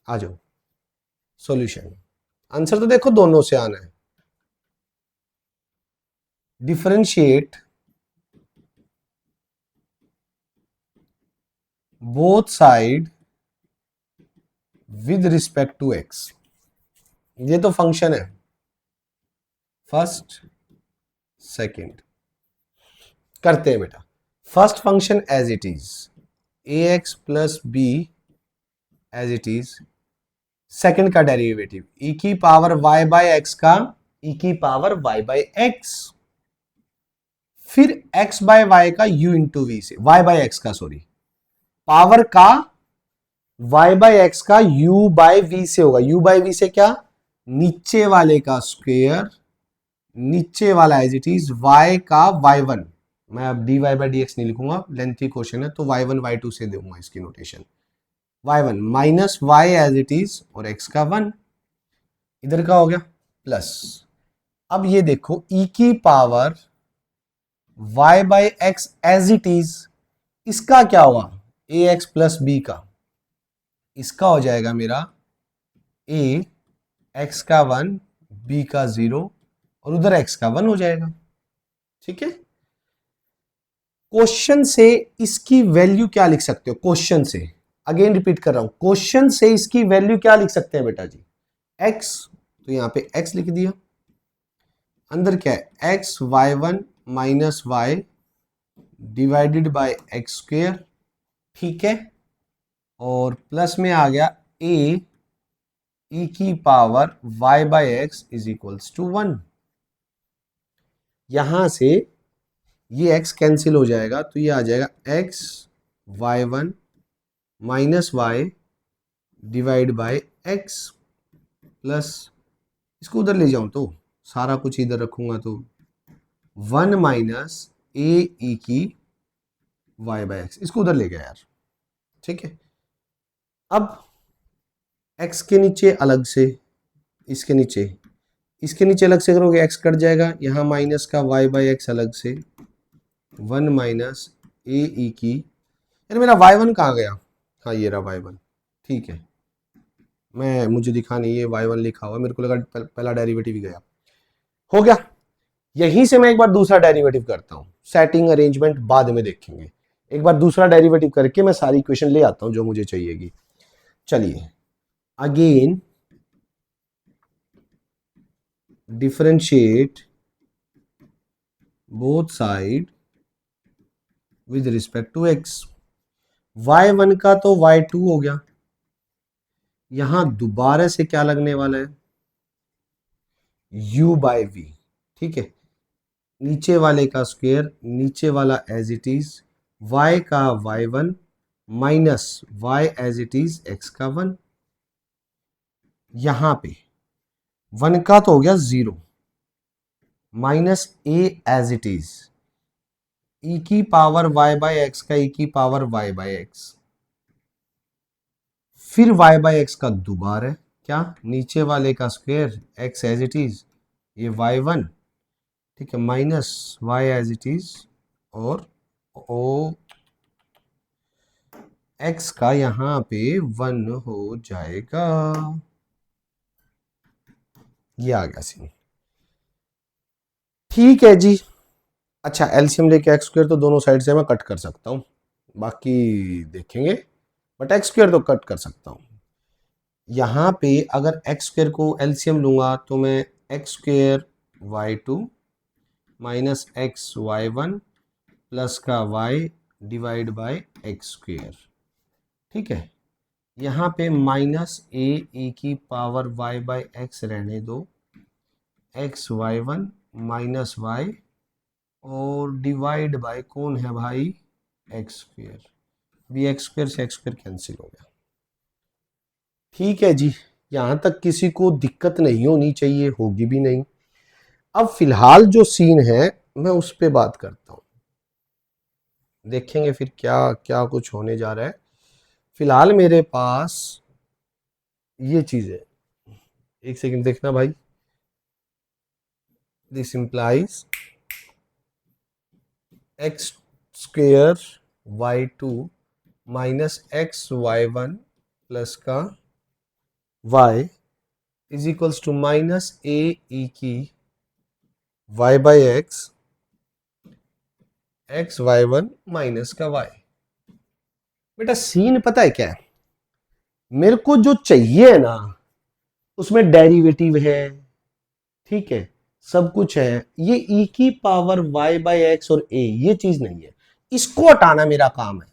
आ जाओ सॉल्यूशन। आंसर तो देखो दोनों से आना है। Differentiate both side with respect to x. ये तो फंक्शन है, फर्स्ट सेकंड। करते हैं बेटा। First function as it is, a x plus b as it is. Second का डेरिवेटिव ई की पावर वाई बाय एक्स का ई की पावर वाई बाय एक्स, फिर x बाय वाई का u इंटू वी से, y बाय एक्स का sorry, power का y by x का u बाय वी से होगा। u बाय वी से क्या, नीचे वाले का स्क्वायर, नीचे वाला एज इट इज y का y1। मैं अब dy बाय dx नहीं लिखूंगा, लेंथी क्वेश्चन है, तो y1 y2 से दूंगा इसकी notation. y1 minus y as it is और x का 1, इधर का हो गया प्लस। अब ये देखो e की power y by x as it is, इसका क्या होगा, ए एक्स प्लस बी का, इसका हो जाएगा मेरा a x का 1 b का 0 और उधर x का 1 हो जाएगा। ठीक है, क्वेश्चन से इसकी वैल्यू क्या लिख सकते हो, क्वेश्चन से, अगेन रिपीट कर रहा हूं, क्वेश्चन से इसकी वैल्यू क्या लिख सकते हैं बेटा जी, x, तो यहां पे x लिख दिया, अंदर क्या है x y1 minus y divided by x square. ठीक है, और प्लस में आ गया a e की power y by x is equals to 1। यहां से ये x कैंसिल हो जाएगा, तो ये आ जाएगा x y1 minus y divide by x plus, इसको उधर ले जाऊं तो सारा कुछ इधर रखूंगा तो 1 माइनस ए ई की y बाय एक्स, इसको उधर ले गया यार। ठीक है, अब x के नीचे अलग से, इसके नीचे अलग से करोगे x कट जाएगा, यहाँ माइनस का y बाय एक्स अलग से 1 माइनस ए ई की, यार मेरा y1 कहाँ गया, हाँ ये रहा y1। ठीक है, मुझे दिखा नहीं, ये y1 लिखा हुआ, मेरे को लगा पहला डेरिवेटिव ही गया। हो गया, यहीं से मैं एक बार दूसरा डेरिवेटिव करता हूं, सेटिंग अरेंजमेंट बाद में देखेंगे। एक बार दूसरा डेरिवेटिव करके मैं सारी इक्वेशन ले आता हूं जो मुझे चाहिएगी। चलिए, again differentiate both side with respect to x. y1 का तो y2 हो गया, यहां दोबारा से क्या लगने वाला है, u बाय वी। ठीक है, नीचे वाले का स्क्वायर, नीचे वाला एज इट इज y का y1 minus y as it is x का 1। यहां पे 1 का तो हो गया 0 minus a as it is e की पावर y बाय एक्स का e की पावर y बाय एक्स, फिर y बाय एक्स का दोबारा क्या, नीचे वाले का square x as it is, ये y1, ठीक है, minus y as it is और ओ x का यहां पे 1 हो जाएगा। ये आ गया सीन। ठीक है जी, अच्छा एलसीएम लेके एक्स स्क्वायर तो दोनों साइड से मैं कट कर सकता हूं, बाकी देखेंगे, बट एक्स स्क्वायर तो कट कर सकता हूं। यहाँ पे अगर एक्स स्क्वायर को एलसीएम लूंगा तो मैं x square y2 minus x y1 plus का y divide by x square. ठीक है, यहाँ पे माइनस ए ई की पावर y बाय एक्स रहने दो, एक्स y1 माइनस y और डिवाइड बाय कौन है भाई, एक्स स्क्वायर। भी एक्स स्क्वायर से एक्स स्क्वायर कैंसिल हो गया। ठीक है जी, यहां तक किसी को दिक्कत नहीं होनी चाहिए, होगी भी नहीं। अब फिलहाल जो सीन है मैं उस पर बात करता हूं, देखेंगे फिर क्या क्या कुछ होने जा रहा है। फिलहाल मेरे पास ये चीज है, एक सेकंड देखना भाई। This implies x square y two minus x y one plus का y is equals to minus a e की y by x y one minus का वाई। बेटा सीन पता है क्या है, मेरे को जो चाहिए है ना उसमें डेरिवेटिव है, ठीक है, सब कुछ है, ये ई की पावर वाई बाई एक्स और ए ये चीज नहीं है, इसको हटाना मेरा काम है।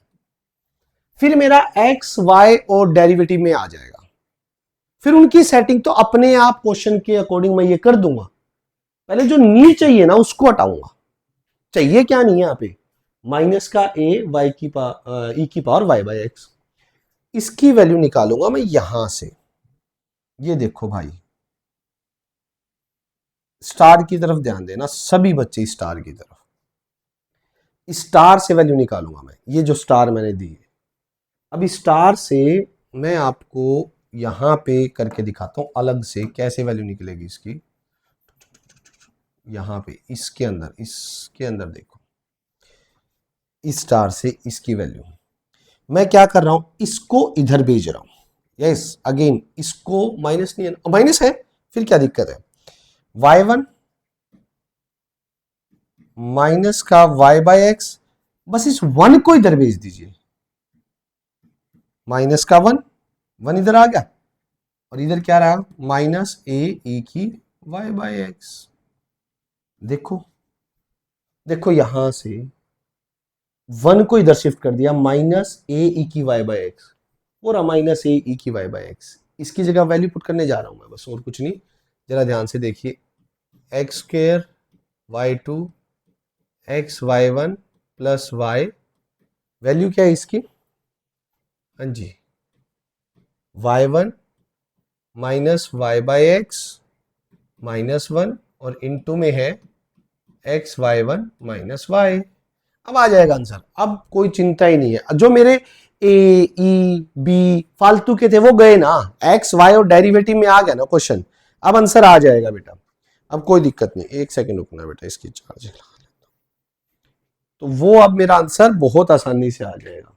फिर मेरा एक्स वाई और डेरिवेटिव में आ जाएगा, फिर उनकी सेटिंग तो अपने आप क्वेश्चन के अकॉर्डिंग मैं ये कर दूंगा। पहले जो नी चाहिए ना उसको हटाऊंगा। चाहिए क्या नहीं है यहाँ पे, माइनस का ए वाई की ई की पावर वाई बाई एक्स, इसकी वैल्यू निकालूंगा मैं यहां से। ये देखो भाई, स्टार की तरफ ध्यान देना सभी बच्चे, स्टार की तरफ, स्टार से वैल्यू निकालूंगा मैं, ये जो स्टार मैंने दी है। अब स्टार से मैं आपको यहां पे करके दिखाता हूं अलग से कैसे वैल्यू निकलेगी इसकी। यहां पे इसके अंदर देखो, इस स्टार से इसकी वैल्यू मैं क्या कर रहा हूं, इसको इधर भेज रहा हूं। यस अगेन इसको माइनस नहीं है, माइनस है, फिर क्या दिक्कत है, y1 माइनस का y बाई एक्स, बस इस वन को इधर भेज दीजिए, माइनस का वन इधर आ गया, और इधर क्या रहा, माइनस ए ई की y बाई एक्स। देखो देखो यहां से वन को इधर शिफ्ट कर दिया, माइनस ए ई की वाई बाई एक्स, पूरा माइनस ए ई की वाई बाई एक्स, इसकी जगह वैल्यू पुट करने जा रहा हूं मैं, बस और कुछ नहीं। जरा ध्यान से देखिए, x square y two x y one plus y, value क्या है इसकी, हाँ जी, y one minus y by x minus one, और इनटू में है x y one minus y. अब आ जाएगा आंसर, अब कोई चिंता ही नहीं है, जो मेरे ए ई बी फालतू के थे वो गए ना, एक्स वाई और डेरिवेटिव में आ गया ना क्वेश्चन, अब आंसर आ जाएगा बेटा, अब कोई दिक्कत नहीं। एक सेकंड रुकना बेटा, इसकी चार्ज लगा, तो वो अब मेरा आंसर बहुत आसानी से आ जाएगा।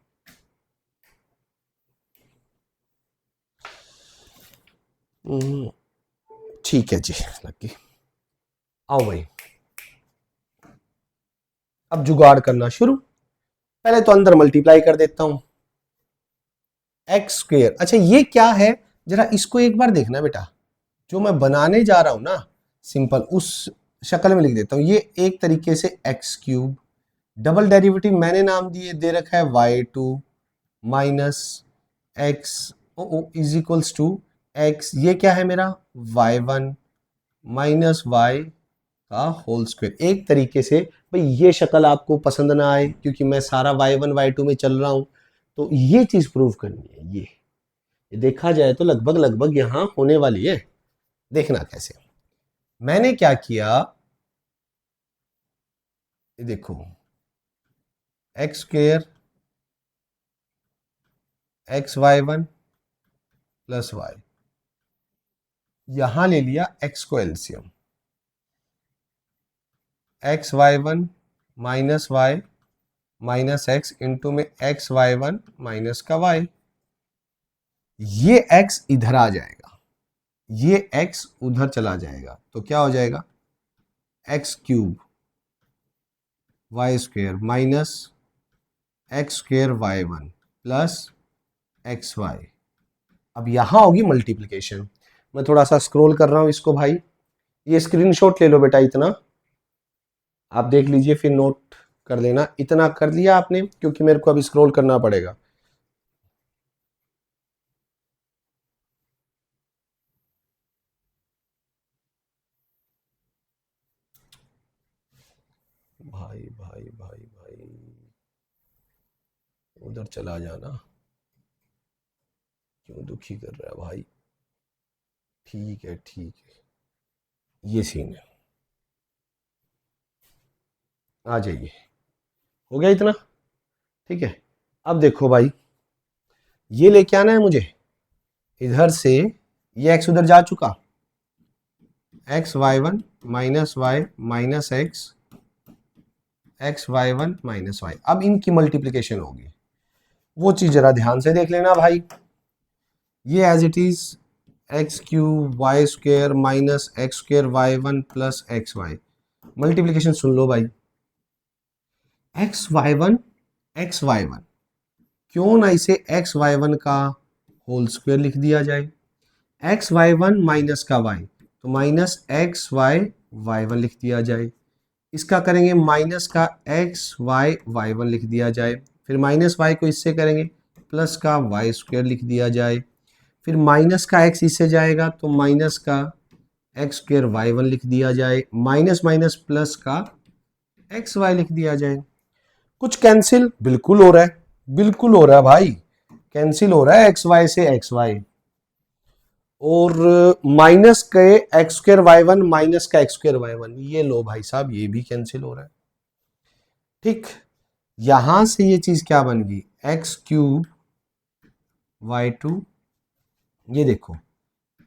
ठीक है जी लकी, आओ भाई अब जुगाड़ करना शुरू। पहले तो अंदर मल्टीप्लाई कर देता हूं, एक्स स्क्वेयर, अच्छा ये क्या है, जरा इसको एक बार देखना बेटा, जो मैं बनाने जा रहा हूं ना सिंपल उस शक्ल में लिख देता हूं। ये एक तरीके से एक्स क्यूब, डबल डेरिवेटिव मैंने नाम दिए दे रखा है y two minus x is equals to x, ये क्या है मेरा वाई वन माइनस वाई का होल स्क्वायर। एक तरीके से भाई ये शक्ल आपको पसंद ना आए क्योंकि मैं सारा y1 y2 में चल रहा हूं, तो ये चीज प्रूव करनी है। ये देखा जाए तो लगभग लगभग यहां होने वाली है। देखना कैसे, मैंने क्या किया, ये देखो x square x y one plus y, यहां ले लिया एक्स को LCM, x y one minus y minus x into में एक्स वाई वन माइनस का वाई, ये x इधर आ जाएगा, ये x उधर चला जाएगा, तो क्या हो जाएगा x cube y square minus x square y one plus x y. अब यहां होगी मल्टीप्लिकेशन, मैं थोड़ा सा स्क्रॉल कर रहा हूं इसको भाई, ये स्क्रीनशॉट ले लो बेटा, इतना आप देख लीजिए फिर नोट कर लेना, इतना कर लिया आपने क्योंकि मेरे को अब स्क्रॉल करना पड़ेगा। भाई भाई भाई भाई उधर चला जाना, क्यों दुखी कर रहा है भाई, ठीक है ठीक है, ये सीन है, आ जाइए, हो गया इतना, ठीक है। अब देखो भाई, ये लेके आना है मुझे, इधर से ये x उधर जा चुका, x y1 minus y minus x y1 minus y. अब इनकी मल्टीप्लीकेशन होगी, वो चीज जरा ध्यान से देख लेना भाई। ये as it is x cube y square minus x square y1 plus x y. Multiplication सुन लो भाई, एक्स वाई वन, क्यों ना इसे एक्स वाई वन का होल स्क्वायर लिख दिया जाए। एक्स वाई वन माइनस का वाई, तो minus x y y one लिख दिया जाए। इसका करेंगे माइनस का एक्स वाई वाई वन लिख दिया जाए। फिर माइनस वाई को इससे करेंगे प्लस का वाई स्क्वायर लिख दिया जाए। फिर माइनस का एक्स इससे जाएगा तो माइनस का एक्स स्क्वायर वाई वन लिख दिया जाए। माइनस माइनस प्लस का एक्स वाई लिख दिया जाए। कुछ कैंसिल बिल्कुल हो रहा है, बिल्कुल हो रहा है भाई, कैंसिल हो रहा है एक्स वाई से एक्स वाई। और माइनस के x square y one minus का एक्स स्क्वायर वाई वन, ये लो भाई साहब, ये भी कैंसिल हो रहा है। ठीक, यहां से ये चीज क्या बन गई, एक्स क्यूब वाई टू, ये देखो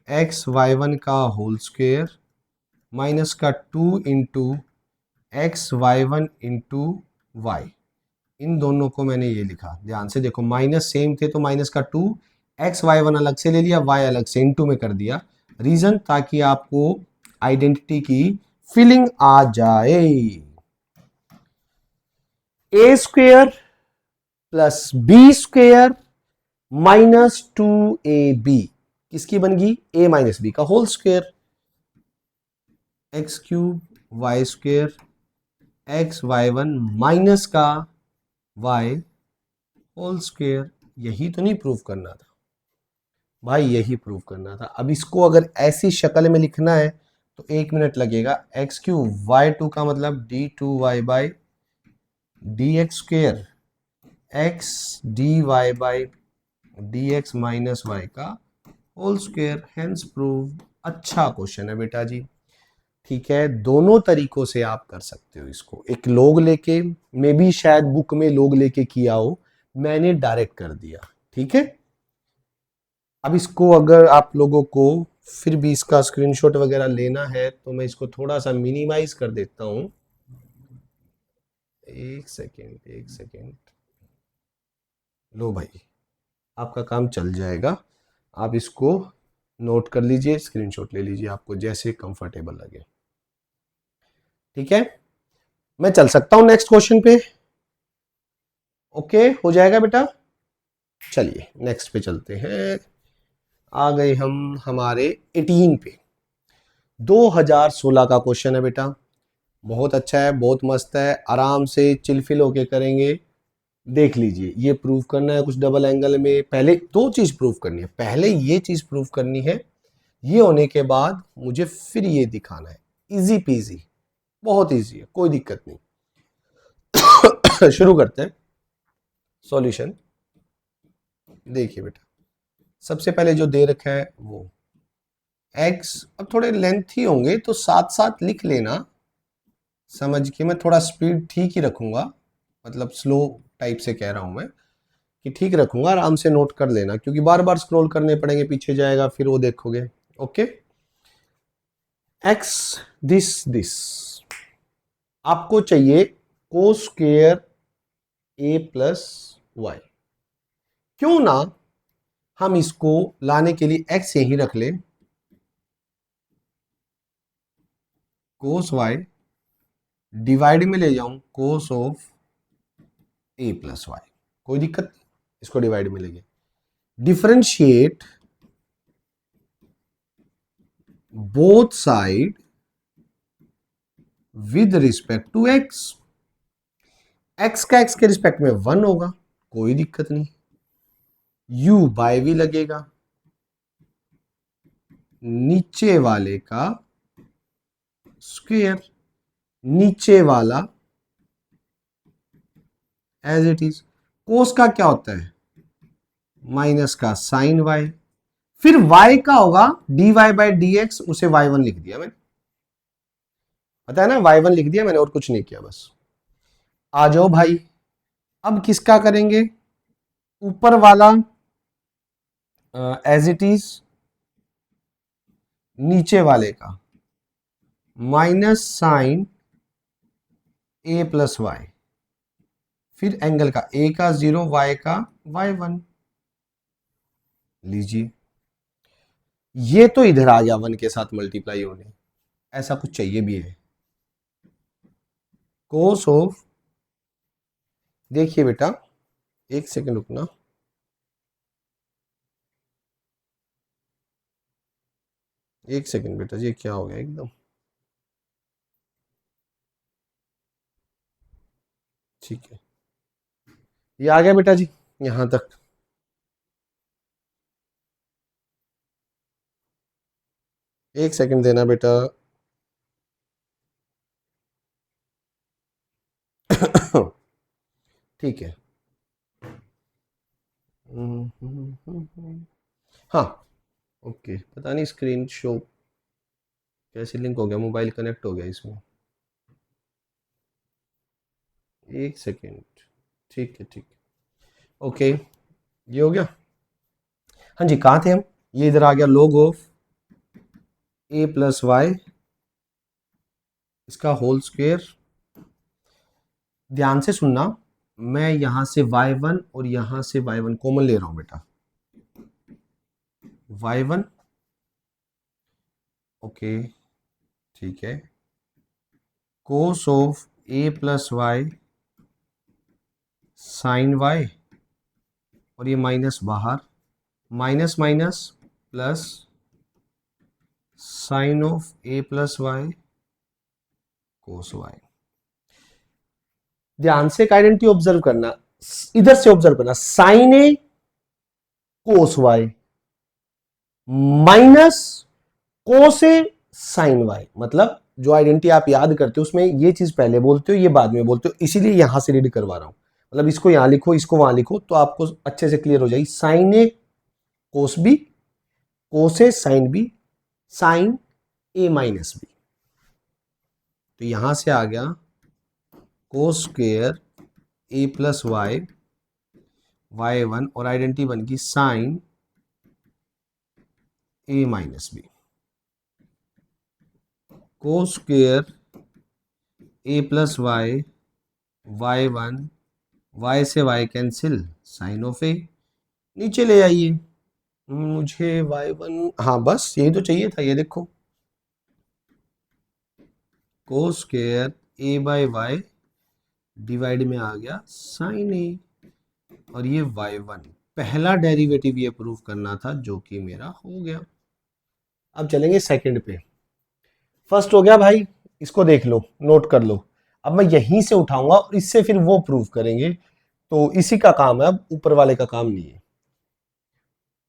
एक्स वाई वन का होल स्क्वायर माइनस का 2 into x y one into y. इन दोनों को मैंने ये लिखा, ध्यान से देखो, माइनस सेम थे तो माइनस का 2, एक्स वाई वन अलग से ले लिया, वाई अलग से इनटू में कर दिया। रीजन, ताकि आपको आइडेंटिटी की फीलिंग आ जाए। A square plus b square minus 2ab किसकी बन गई, ए माइनस बी का whole square. X cube y square x y one minus का वाई होल स्क्वेयर। यही तो नहीं प्रूव करना था भाई, यही प्रूव करना था। अब इसको अगर ऐसी शक्ल में लिखना है तो 1 मिनट लगेगा। एक्स क्यूब वाई टू का मतलब d2y by d x square x d y by d x minus y का होल स्क्वेयर, हेंस प्रूव। अच्छा क्वेश्चन है बेटा जी, ठीक है। दोनों तरीकों से आप कर सकते हो इसको, एक लोग लेके, मे भी शायद बुक में लोग लेके किया हो, मैंने डायरेक्ट कर दिया, ठीक है। अब इसको अगर आप लोगों को फिर भी इसका स्क्रीनशॉट वगैरह लेना है तो मैं इसको थोड़ा सा मिनिमाइज कर देता हूं। एक सेकेंड, लो भाई, आपका काम चल जाएगा। आप इसको नोट कर लीजिए, स्क्रीनशॉट ले लीजिए, आपको जैसे कंफर्टेबल लगे, ठीक है। मैं चल सकता हूं नेक्स्ट क्वेश्चन पे, ओके हो जाएगा बेटा। चलिए नेक्स्ट पे चलते हैं। आ गए हम हमारे 18 पे। 2016 का क्वेश्चन है बेटा, बहुत अच्छा है, बहुत मस्त है, आराम से चिलफिल होके करेंगे। देख लीजिए, ये प्रूव करना है कुछ डबल एंगल में। पहले दो चीज प्रूव करनी है, पहले ये चीज प्रूव करनी है, ये होने के बाद मुझे फिर ये दिखाना है। इजी पीजी, बहुत इजी है, कोई दिक्कत नहीं। शुरू करते हैं सॉल्यूशन। देखिए बेटा, सबसे पहले जो दे रखा है वो x, अब थोड़े लेंथी होंगे तो साथ साथ लिख लेना समझ के। मैं थोड़ा स्पीड ठीक ही रखूंगा, मतलब स्लो टाइप से कह रहा हूं मैं कि ठीक रखूंगा, आराम से नोट कर लेना, क्योंकि बार बार स्क्रॉल करने पड़ेंगे, पीछे जाएगा फिर वो देखोगे। ओके, x दिस आपको चाहिए cos square a plus y. क्यों ना हम इसको लाने के लिए x यही रख ले, कोस वाई डिवाइड में ले जाऊं cos of a plus y, कोई दिक्कत नहीं, इसको डिवाइड में लेंगे। Differentiate both side with respect to x। x का x के रिस्पेक्ट में 1 होगा, कोई दिक्कत नहीं। u बाय v लगेगा, नीचे वाले का स्क्वायर, नीचे वाला एज इट इज। कोस का क्या होता है, माइनस का साइन y, फिर y का होगा dy बाई डी एक्स, उसे y1 लिख दिया मैंने, पता है ना, y1 लिख दिया मैंने, और कुछ नहीं किया बस। आ जाओ भाई, अब किसका करेंगे, ऊपर वाला एज इट इज नीचे वाले का minus sine a plus y, फिर एंगल का ए का 0 वाई का y1। लीजिए, ये तो इधर आ गया 1 के साथ मल्टीप्लाई होने, ऐसा कुछ चाहिए भी है। कोस ऑफ, देखिए बेटा एक सेकंड रुकना, एक सेकंड बेटा जी, क्या हो गया एकदम, ठीक है, ये आ गया बेटा जी यहां तक। एक सेकंड देना बेटा। ठीक है। हाँ ओके, पता नहीं स्क्रीन शो कैसे लिंक हो गया, मोबाइल कनेक्ट हो गया इसमें, एक सेकेंड। ठीक है ठीक है, ओके ये हो गया। हाँ जी, कहाँ थे हम? ये इधर आ गया log of a plus y, इसका होल स्क्वेयर। ध्यान से सुनना, मैं यहां से y1 और यहां से y1 कॉमन ले रहा हूं बेटा, y1 ओके ठीक है, cos of a plus y sine y, और ये माइनस बाहर, minus minus plus sine of a plus y cos y। ध्यान से एक आइडेंटिटी ऑब्जर्व करना, इधर से ऑब्जर्व करना, साइन ए कोस वाई माइनस कोस ए साइन वाई, मतलब जो आइडेंटिटी आप याद करते हो उसमें ये चीज पहले बोलते हो, ये बाद में बोलते हो, इसीलिए यहां से रीड करवा रहा हूं। मतलब इसको यहां लिखो, इसको वहां लिखो, तो आपको अच्छे से क्लियर हो जाएगी। साइन ए कोस बी, कोस ए साइन बी, साइन ए माइनस बी, तो यहां से आ गया कोस square a plus y y1, और आइडेंटिटी बन गई sign A minus B, cos square a plus y y1, y से y कैंसिल, साइन ऑफ ए, नीचे ले आइए, मुझे y1, हाँ बस यही तो चाहिए था, ये देखो cos square a by y divide में आ गया साइन ए, और ये y1 पहला डेरिवेटिव ये प्रूव करना था, जो कि मेरा हो गया। अब चलेंगे सेकंड पे। फर्स्ट हो गया भाई, इसको देख लो, नोट कर लो। अब मैं यहीं से उठाऊंगा और इससे फिर वो प्रूव करेंगे, तो इसी का काम है, अब ऊपर वाले का काम नहीं है।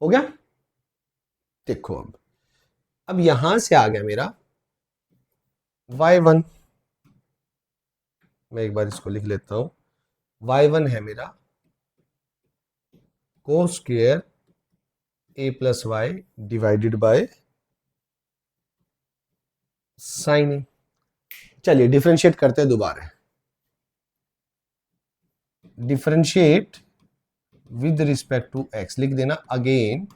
हो गया, देखो अब यहां से आ गया मेरा y1, मैं एक बार इसको लिख लेता हूं, y1 है मेरा cos square a plus y divided by sine a. चलिए डिफरेंशिएट करते हैं दोबारा, differentiate with respect to x लिख देना, again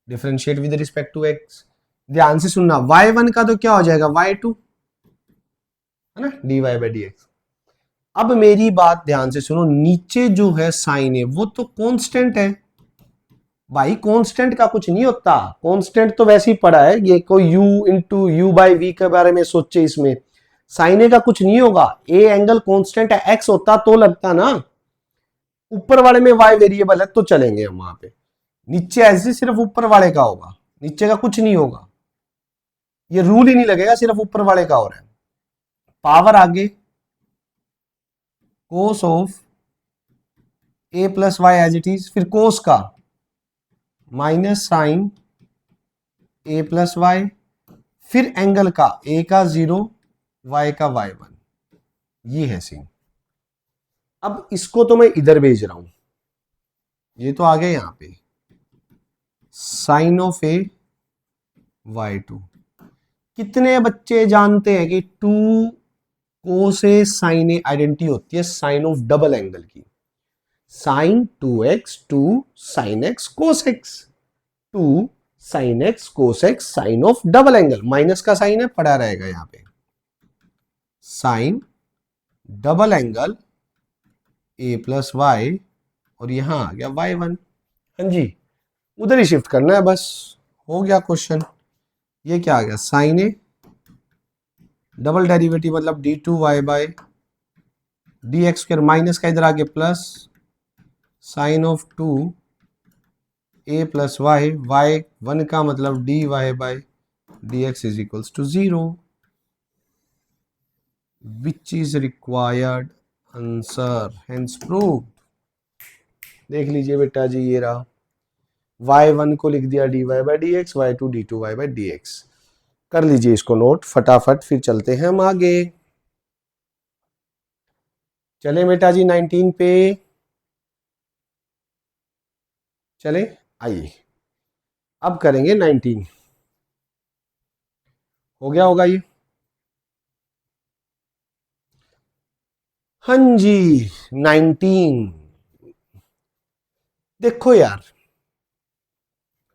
differentiate with respect to x. ध्यान से सुनना, y1 का तो क्या हो जाएगा y2, है ना, dy बाई डी एक्स। अब मेरी बात ध्यान से सुनो, नीचे जो है साइन ए वो तो कांस्टेंट है भाई, कांस्टेंट का कुछ नहीं होता, कांस्टेंट तो वैसे ही पड़ा है, ये कोई u into u by v के बारे में सोचे, इसमें साइन ए का कुछ नहीं होगा, ए एंगल कांस्टेंट है, एक्स होता तो लगता ना, ऊपर वाले में y वेरिएबल है तो चलेंगे हम वहां पे, नीचे ऐसे सिर्फ ऊपर वाले का होगा, नीचे का कुछ नहीं होगा, ये रूल ही नहीं लगेगा, सिर्फ ऊपर वाले का हो रहा है। पावर आगे cos of a plus y as it is, फिर कोस का minus sine a plus y, फिर एंगल का ए का 0 वाई का y1, ये है सीन। अब इसको तो मैं इधर भेज रहा हूं, ये तो आ गया यहां पे साइन ऑफ ए y2। कितने बच्चे जानते हैं कि 2 कोस ए साइन ए आइडेंटिटी होती है साइन ऑफ डबल एंगल की, sine 2x 2 sine x cos x 2 sine x cos x sine of double angle, minus का साइन है पड़ा रहेगा यहां पे, sine double angle a plus y और यहां आ गया y1। हाँ जी, उधर ही शिफ्ट करना है बस, हो गया क्वेश्चन। ये क्या आ गया, साइन ए डबल डेरिवेटिव मतलब d2y by dx square, minus का इधर आ गया plus sine of 2 a plus y, y1 का मतलब dy by dx is equals to 0, which is required answer hence proved. देख लीजिए बेटा जी, ये रहा, y1 को लिख दिया dy by dx, y2 d2y by dx। कर लीजिए इसको नोट फटाफट, फिर चलते हैं हम आगे। चले बेटा जी 19 पे चले, आइए अब करेंगे 19। हो गया होगा ये, हाँ जी 19। देखो यार,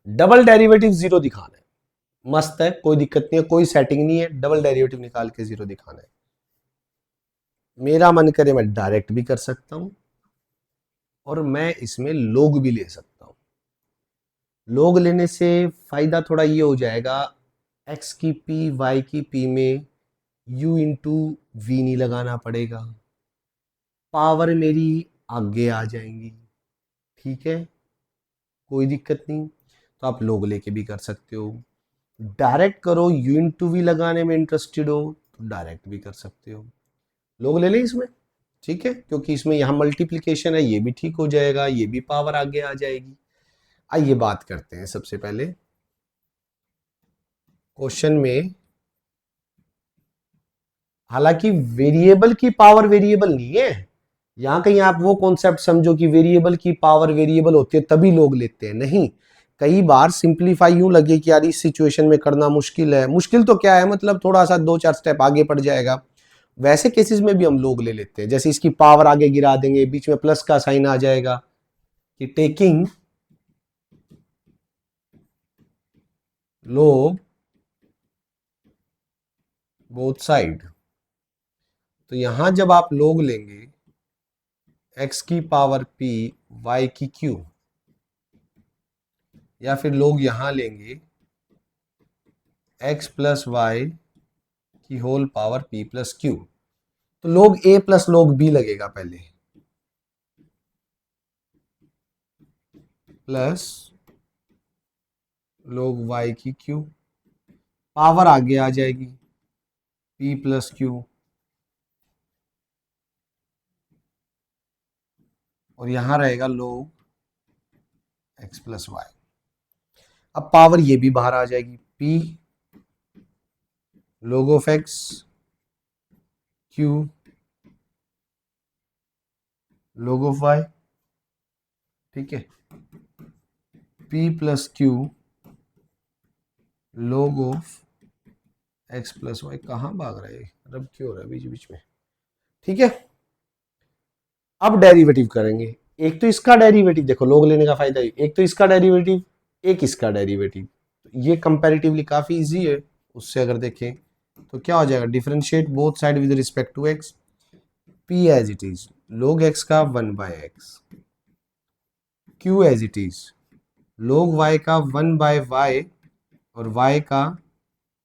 डबल डेरिवेटिव जीरो दिखाना है, मस्त है, कोई दिक्कत नहीं है, कोई सेटिंग नहीं है, डबल डेरिवेटिव निकाल के जीरो दिखाना है। मेरा मन करे मैं डायरेक्ट भी कर सकता हूं और मैं इसमें लोग भी ले सकता हूं। लोग लेने से फायदा थोड़ा ये हो जाएगा, x की p y की p में u इंटू वी नहीं लगाना पड़ेगा, पावर मेरी आगे आ जाएंगी, ठीक है, कोई दिक्कत नहीं। तो आप लोग लेके भी कर सकते हो, डायरेक्ट करो, u इंटू वी लगाने में इंटरेस्टेड हो तो डायरेक्ट भी कर सकते हो। लोग ले लें इसमें, ठीक है, क्योंकि इसमें यहाँ मल्टीप्लिकेशन है, ये भी ठीक हो जाएगा, ये भी पावर आगे आ जाएगी। आइए बात करते हैं सबसे पहले क्वेश्चन में। हालांकि वेरिएबल की पावर वेरिएबल नहीं है, यहां कहीं आप वो कॉन्सेप्ट समझो कि वेरिएबल की पावर वेरिएबल होती है तभी लोग लेते हैं, नहीं। कई बार सिंप्लीफाई यूं लगे कि यार इस सिचुएशन में करना मुश्किल है, मुश्किल तो क्या है, मतलब थोड़ा सा 2-4 स्टेप आगे पड़ जाएगा, वैसे केसेस में भी हम लोग ले लेते हैं। जैसे इसकी पावर आगे गिरा देंगे, बीच में प्लस का साइन आ जाएगा कि टेकिंग log बोथ साइड। तो यहां जब आप log लेंगे x की पावर p y की q, या फिर log यहां लेंगे x प्लस वाई की whole power p plus q, तो log a plus log b लगेगा पहले, प्लस log y की q, पावर आगे आ जाएगी p प्लस q, और यहां रहेगा log x प्लस वाई। अब पावर ये भी बाहर आ जाएगी, p log of x q log of y, ठीक है, p plus q log of x plus y. कहाँ भाग रहा है, रब क्यों हो रहा है बीच बीच में, ठीक है। अब डेरिवेटिव करेंगे, एक तो इसका डेरिवेटिव, देखो लोग लेने का फायदा है, एक तो इसका डेरिवेटिव, एक इसका डेरिवेटिव, ये कंपैरेटिवली काफी इजी है उससे अगर देखें तो क्या हो जाएगा, differentiate both side with respect to x, p as it is log x का 1 by x, q as it is log y का 1 बाय y और y का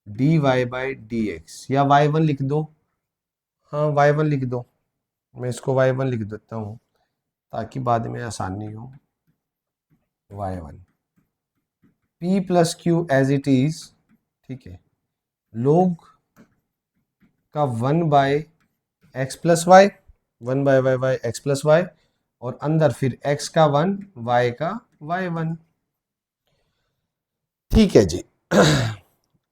dy बाय dx, या y1 लिख दो, हाँ y1 लिख दो, मैं इसको y1 लिख देता हूँ ताकि बाद में आसानी हो। y1 p plus q as it is, ठीक है, log का 1 by x plus y, 1 by y by x plus y, और अंदर फिर x का 1 y का y1, ठीक है जी।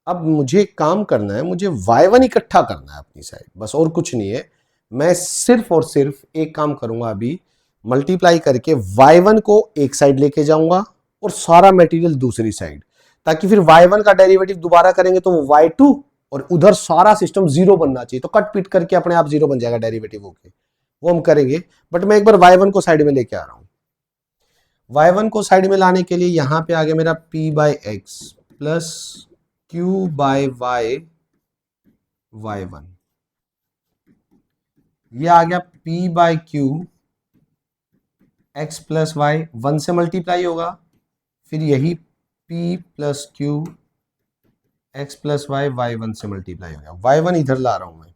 अब मुझे काम करना है, मुझे y1 इकट्ठा करना है अपनी साइड, बस और कुछ नहीं है। मैं सिर्फ और सिर्फ एक काम करूंगा, अभी मल्टीप्लाई करके y1 को एक साइड लेके जाऊंगा और सारा मटेरियल दूसरी साइड, ताकि फिर y1 का डेरिवेटिव दोबारा करेंगे तो वो y2 और उधर सारा सिस्टम जीरो बनना चाहिए, तो कट पीट करके अपने आप जीरो बन जाएगा डेरिवेटिव होके, वो हम करेंगे, बट मैं एक बार y1 को साइड में लेके आ रहा हूँ। y1 को साइड में लाने के लिए यहाँ पे आ गया मेरा p by x plus q by y y1, ये आ गया p by q x plus y, 1 से मल्टीप्लाई होगा, फिर यही p plus q x plus y y1 से मल्टीप्लाई हो गया। y1 इधर ला रहा हूं मैं,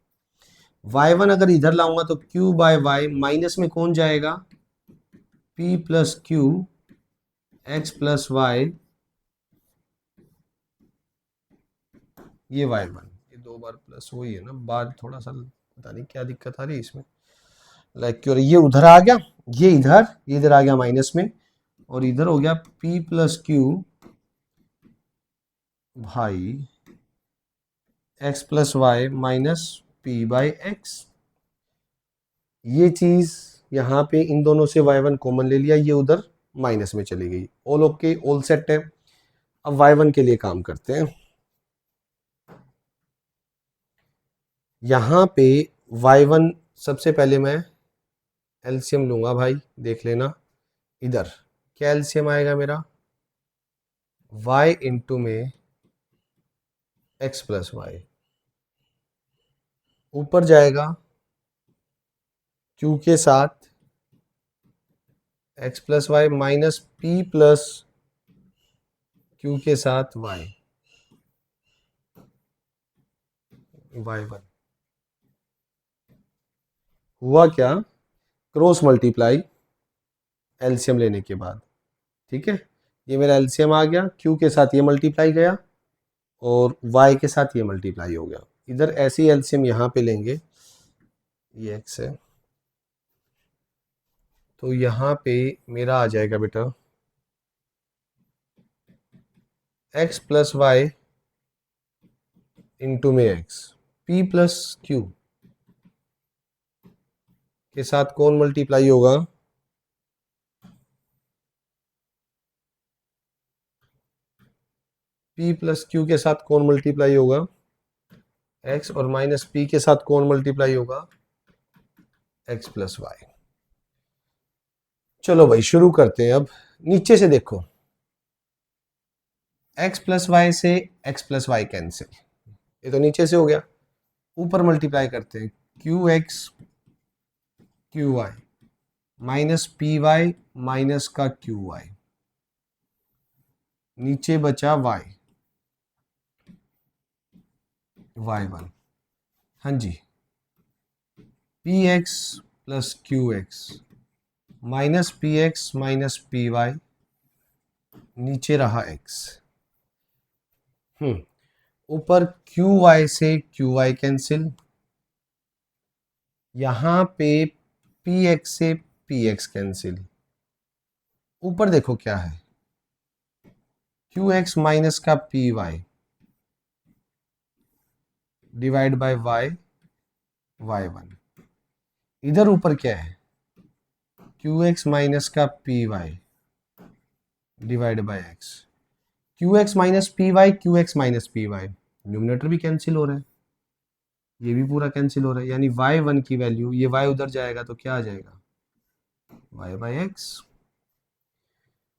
y1 अगर इधर लाऊंगा तो q बाय वाई, माइनस में कौन जाएगा, p plus q x plus y, ये y1, ये 2 बार प्लस वही है ना, बाद थोड़ा सा पता नहीं क्या दिक्कत आ रही है इसमें, लाइक क्यों ये उधर आ गया, ये इधर आ गया माइनस में, और इधर हो गया p प्लस क्यू भाई x plus y minus p by x. ये चीज यहाँ पे इन दोनों से y1 कॉमन ले लिया, ये उधर माइनस में चली गई। ऑल ओके, ऑल सेट है। अब y1 के लिए काम करते हैं। यहाँ पे y1 सबसे पहले मैं एलसीएम लूंगा भाई, देख लेना इधर क्या एलसीएम आएगा मेरा, y इंटू में x प्लस वाई, ऊपर जाएगा q के साथ x plus y minus p plus q के साथ y1। हुआ क्या, क्रॉस मल्टीप्लाई एलसीएम लेने के बाद, ठीक है, ये मेरा एलसीएम आ गया, q के साथ ये मल्टीप्लाई गया और y के साथ ये मल्टीप्लाई हो गया। इधर ऐसी एलसीएम यहाँ पे लेंगे, ये x है, तो यहाँ पे मेरा आ जाएगा बेटा x प्लस वाई इंटू में x, p प्लस क्यू के साथ कौन मल्टीप्लाई होगा, p प्लस क्यू के साथ कौन मल्टीप्लाई होगा x, और माइनस p के साथ कौन मल्टीप्लाई होगा x प्लस वाई। चलो भाई शुरू करते हैं। अब नीचे से देखो, x प्लस वाई से x प्लस वाई कैंसिल, ये तो नीचे से हो गया, ऊपर मल्टीप्लाई करते हैं q x q y minus p y minus का क्यू वाई, नीचे बचा y y1, हाँ जी, p x plus q x minus p x minus p y, नीचे रहा x, ऊपर क्यू वाई से क्यू वाई कैंसिल, यहां पे पी एक्स से पी एक्स कैंसिल, ऊपर देखो क्या है, क्यू एक्स माइनस का p y divide by y y1, इधर ऊपर क्या है, क्यू एक्स माइनस का p y divide by x, q x minus p y, q x minus p y, numerator भी कैंसिल हो रहा है, ये भी पूरा कैंसिल हो रहा है, यानी y1 की वैल्यू, ये y उधर जाएगा तो क्या आ जाएगा, y बाई एक्स,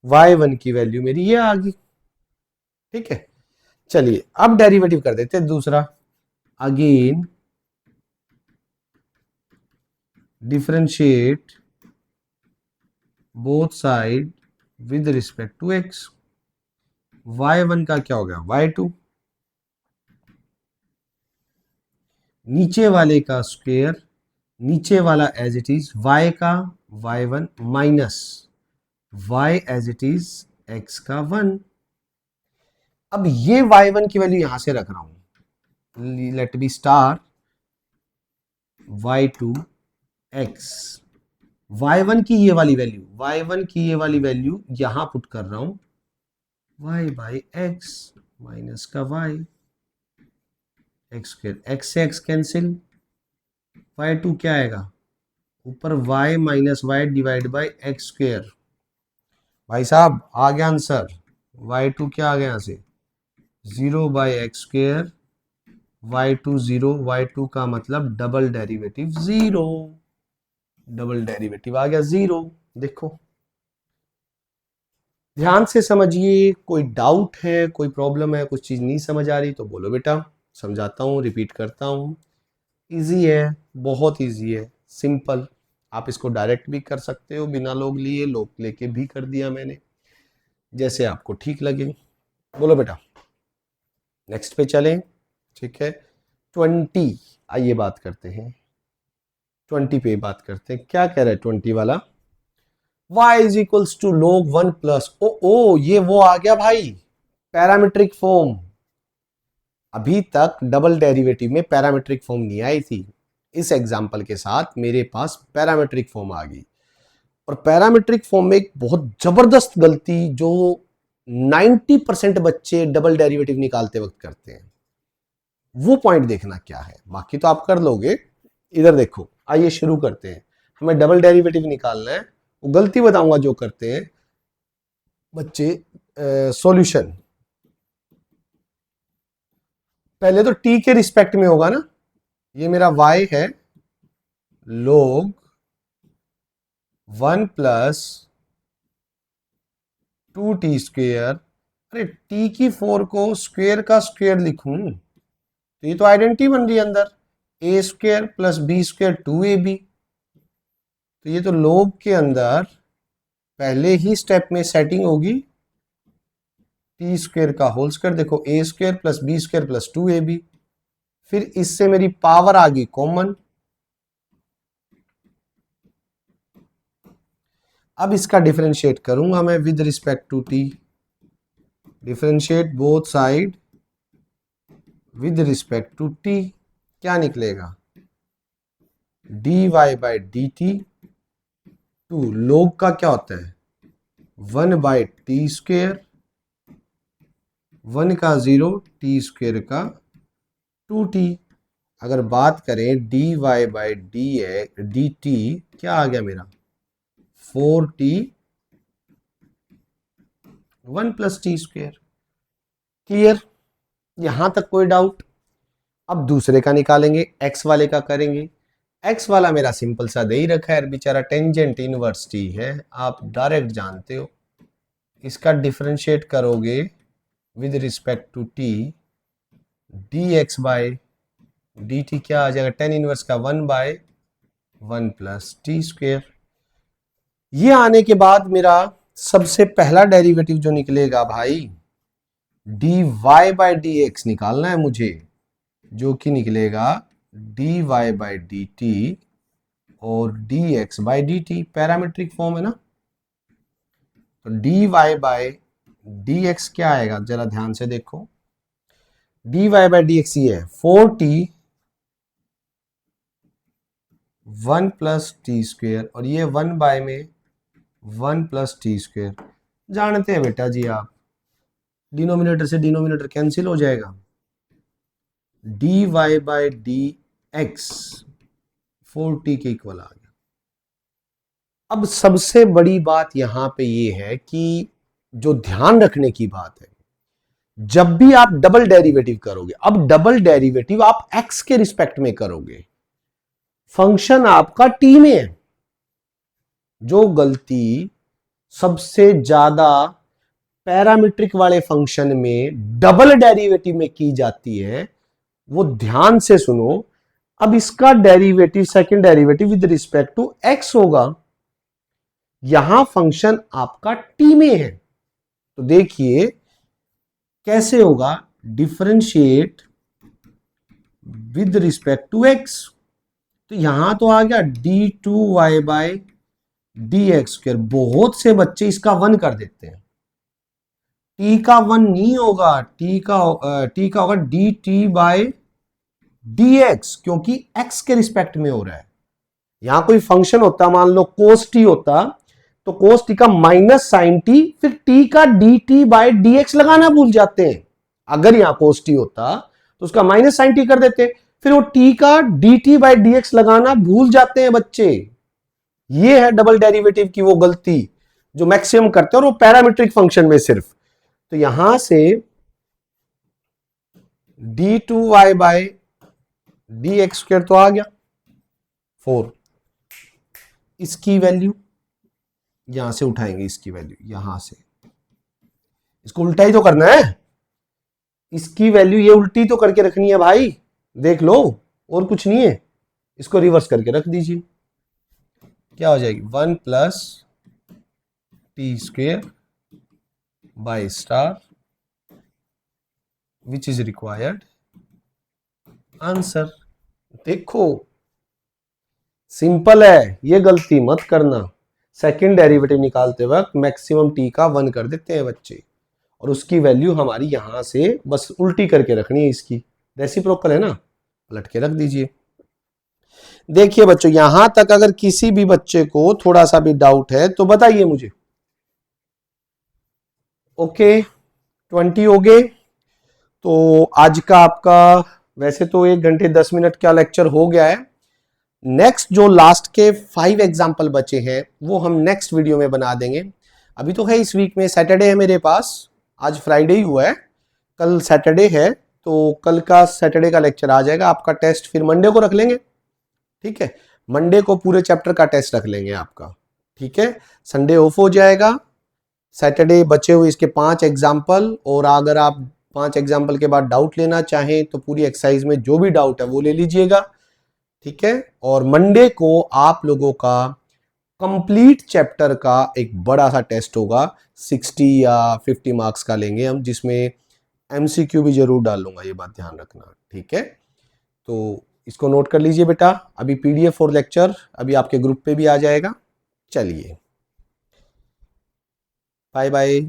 y1 की वैल्यू मेरी ये आ गई, ठीक है। चलिए अब डेरिवेटिव कर देते हैं दूसरा, again differentiate both side with respect to x, y1 का क्या हो गया y2, नीचे वाले का स्क्वायर, नीचे वाला एज इट इज y का y1 minus y as it is x का 1। अब ये y1 की वैल्यू यहां से रख रहा हूं, late B star y2 x, y1 की ये वाली वैल्यू, y1 की ये वाली वैल्यू यहां पुट कर रहा हूं, y बाई एक्स माइनस का y, एक्स स्क्वायर, एक्स से एक्स कैंसिल, y2 क्या आएगा, ऊपर y माइनस y divide by x square, भाई साहब आ गया आंसर, y2 क्या आ गया यहां से 0 by x square, y2 0, y2 का मतलब डबल डेरिवेटिव 0। डबल डेरिवेटिव आ गया 0। देखो ध्यान से समझिए, कोई डाउट है, कोई प्रॉब्लम है, कुछ चीज नहीं समझ आ रही तो बोलो बेटा, समझाता हूँ, रिपीट करता हूँ। इजी है, बहुत इजी है, सिंपल। आप इसको डायरेक्ट भी कर सकते हो, बिना लोग लिए, लोग लेके भी कर दिया मैंने, जैसे आपको ठीक लगे। बोलो बेटा, नेक्स्ट पे चलें। ठीक है, 20, आइए बात करते हैं 20 पे, बात करते हैं। क्या कह रहा है 20 वाला? y is equals to log 1 plus ओ ये वो आ गया भाई, पैरामीट्रिक फॉर्म। अभी तक डबल डेरिवेटिव में पैरामीट्रिक फॉर्म नहीं आई थी, इस एग्जाम्पल के साथ मेरे पास पैरामीट्रिक फॉर्म आ गई। और पैरामीट्रिक फॉर्म में एक बहुत जबरदस्त गलती जो 90% बच्चे डबल डेरिवेटिव निकालते वक्त करते हैं, वो पॉइंट देखना क्या है, बाकी तो आप कर लोगे। इधर देखो, आइए शुरू करते हैं। हमें डबल डेरिवेटिव निकालना है, वो गलती बताऊंगा जो करते हैं बच्चे। सॉल्यूशन पहले तो t के रिस्पेक्ट में होगा ना, ये मेरा y है log 1 प्लस 2t स्क्वेयर। अरे t की 4 को स्क्वेयर का स्क्वेयर लिखूं तो ये तो आइडेंटिटी बन रही है अंदर, a square plus b square 2ab। तो ये तो log के अंदर पहले ही स्टेप में सेटिंग होगी टी स्क्वेयर का होल स्क्वायर। देखो a square plus b square plus 2ab, फिर इससे मेरी पावर आ गई कॉमन। अब इसका डिफरेंशिएट करूंगा मैं with respect to t, differentiate both side with respect to t. क्या निकलेगा? D y by d t two log का क्या होता है 1 बाई टी स्क्वेयर, 1 का 0, टी स्क्वेयर का 2t। अगर बात करें d y by d t, क्या आ गया मेरा 4t 1 plus T square. Clear? यहां तक कोई डाउट? अब दूसरे का निकालेंगे, x वाले का करेंगे। x वाला मेरा सिंपल सा दे ही रखा है बेचारा, टेंजेंट इनवर्स t है, आप डायरेक्ट जानते हो। इसका डिफरेंशिएट करोगे with respect to t, dx by dt क्या आ जाएगा, टेन इनवर्स का 1 बाय 1 प्लस टी स्क्वेयर। ये आने के बाद मेरा सबसे पहला डेरिवेटिव जो निकलेगा भाई, d y by d x निकालना है मुझे, जो कि निकलेगा d y by d t और d x by d t, parametric form है ना। तो d y by d x क्या आएगा, जरा ध्यान से देखो। D y by d x ये है 4t 1 प्लस टी स्क्वेयर, और ये 1 बाय में 1 प्लस टी स्क्वेयर। जानते हैं बेटा जी आप, डिनोमिनेटर से डिनोमिनेटर कैंसिल हो जाएगा, d y by d x 4t के इक्वल आ गया। अब सबसे बड़ी बात यहां पे ये है कि जो ध्यान रखने की बात है, जब भी आप डबल डेरिवेटिव करोगे, अब डबल डेरिवेटिव आप x के रिस्पेक्ट में करोगे, फंक्शन आपका t में है। जो गलती सबसे ज्यादा पैरामीट्रिक वाले फंक्शन में डबल डेरिवेटिव में की जाती है, वो ध्यान से सुनो। अब इसका derivative, second derivative with respect to x होगा, यहां फंक्शन आपका t में है। तो देखिए कैसे होगा, differentiate with respect to x। तो यहां तो आ गया d2y by d x square. बहुत से बच्चे इसका 1 कर देते हैं, t का 1 नहीं होगा, t का होगा d t by d x, क्योंकि x के रिस्पेक्ट में हो रहा है। यहां कोई फंक्शन होता, मान लो cos t होता, तो cos t का माइनस साइन t, फिर t का d t by d x लगाना भूल जाते हैं। अगर यहां cos t होता तो उसका माइनस साइन t कर देते, फिर वो t का d t by d x लगाना भूल जाते हैं बच्चे। ये है डबल डेरिवेटिव की वो गलती जो मैक्सिमम करते हैं, और वो पैरामीट्रिक फंक्शन में सिर्फ। तो यहां से d2y by d x square तो आ गया 4, इसकी वैल्यू यहां से उठाएंगे, इसकी वैल्यू यहां से, इसको उल्टा ही तो करना है, इसकी वैल्यू ये उल्टी तो करके रखनी है भाई, देख लो, और कुछ नहीं है, इसको रिवर्स करके रख दीजिए, क्या हो जाएगी 1 plus T square by star which is required answer. देखो सिंपल है, ये गलती मत करना, सेकंड डेरिवेटिव निकालते वक्त मैक्सिमम टी का 1 कर देते हैं बच्चे, और उसकी वैल्यू हमारी यहां से बस उल्टी करके रखनी है, इसकी रेसिप्रोकल है ना, पलट के रख दीजिए। देखिए बच्चों यहां तक अगर किसी भी बच्चे को थोड़ा सा भी डाउट है तो बताइए मुझे। ओके 20 हो गए, तो आज का आपका वैसे तो 1 घंटे 10 मिनट का लेक्चर हो गया है। नेक्स्ट जो लास्ट के 5 एग्जाम्पल बचे हैं वो हम नेक्स्ट वीडियो में बना देंगे। अभी तो है इस वीक में सैटरडे है मेरे पास, आज फ्राइडे ही हुआ है, कल सैटरडे है, तो कल का सैटरडे का लेक्चर आ जाएगा। आपका टेस्ट फिर मंडे को रख लेंगे, ठीक है, मंडे को पूरे चैप्टर का टेस्ट रख लेंगे आपका, ठीक है। संडे ऑफ हो जाएगा, सैटरडे बचे हुए इसके 5 एग्जाम्पल, और अगर आप 5 एग्जाम्पल के बाद डाउट लेना चाहें तो पूरी एक्सरसाइज में जो भी डाउट है वो ले लीजिएगा, ठीक है। और मंडे को आप लोगों का कंप्लीट चैप्टर का एक बड़ा सा टेस्ट होगा, 60 या 50 मार्क्स का लेंगे हम, जिसमें एमसीक्यू भी जरूर डाल लूंगा, ये बात ध्यान रखना, ठीक है। तो इसको नोट कर लीजिए बेटा, अभी पीडीएफ फॉर लेक्चर अभी आपके ग्रुप पे भी आ जाएगा। चलिए बाय बाय।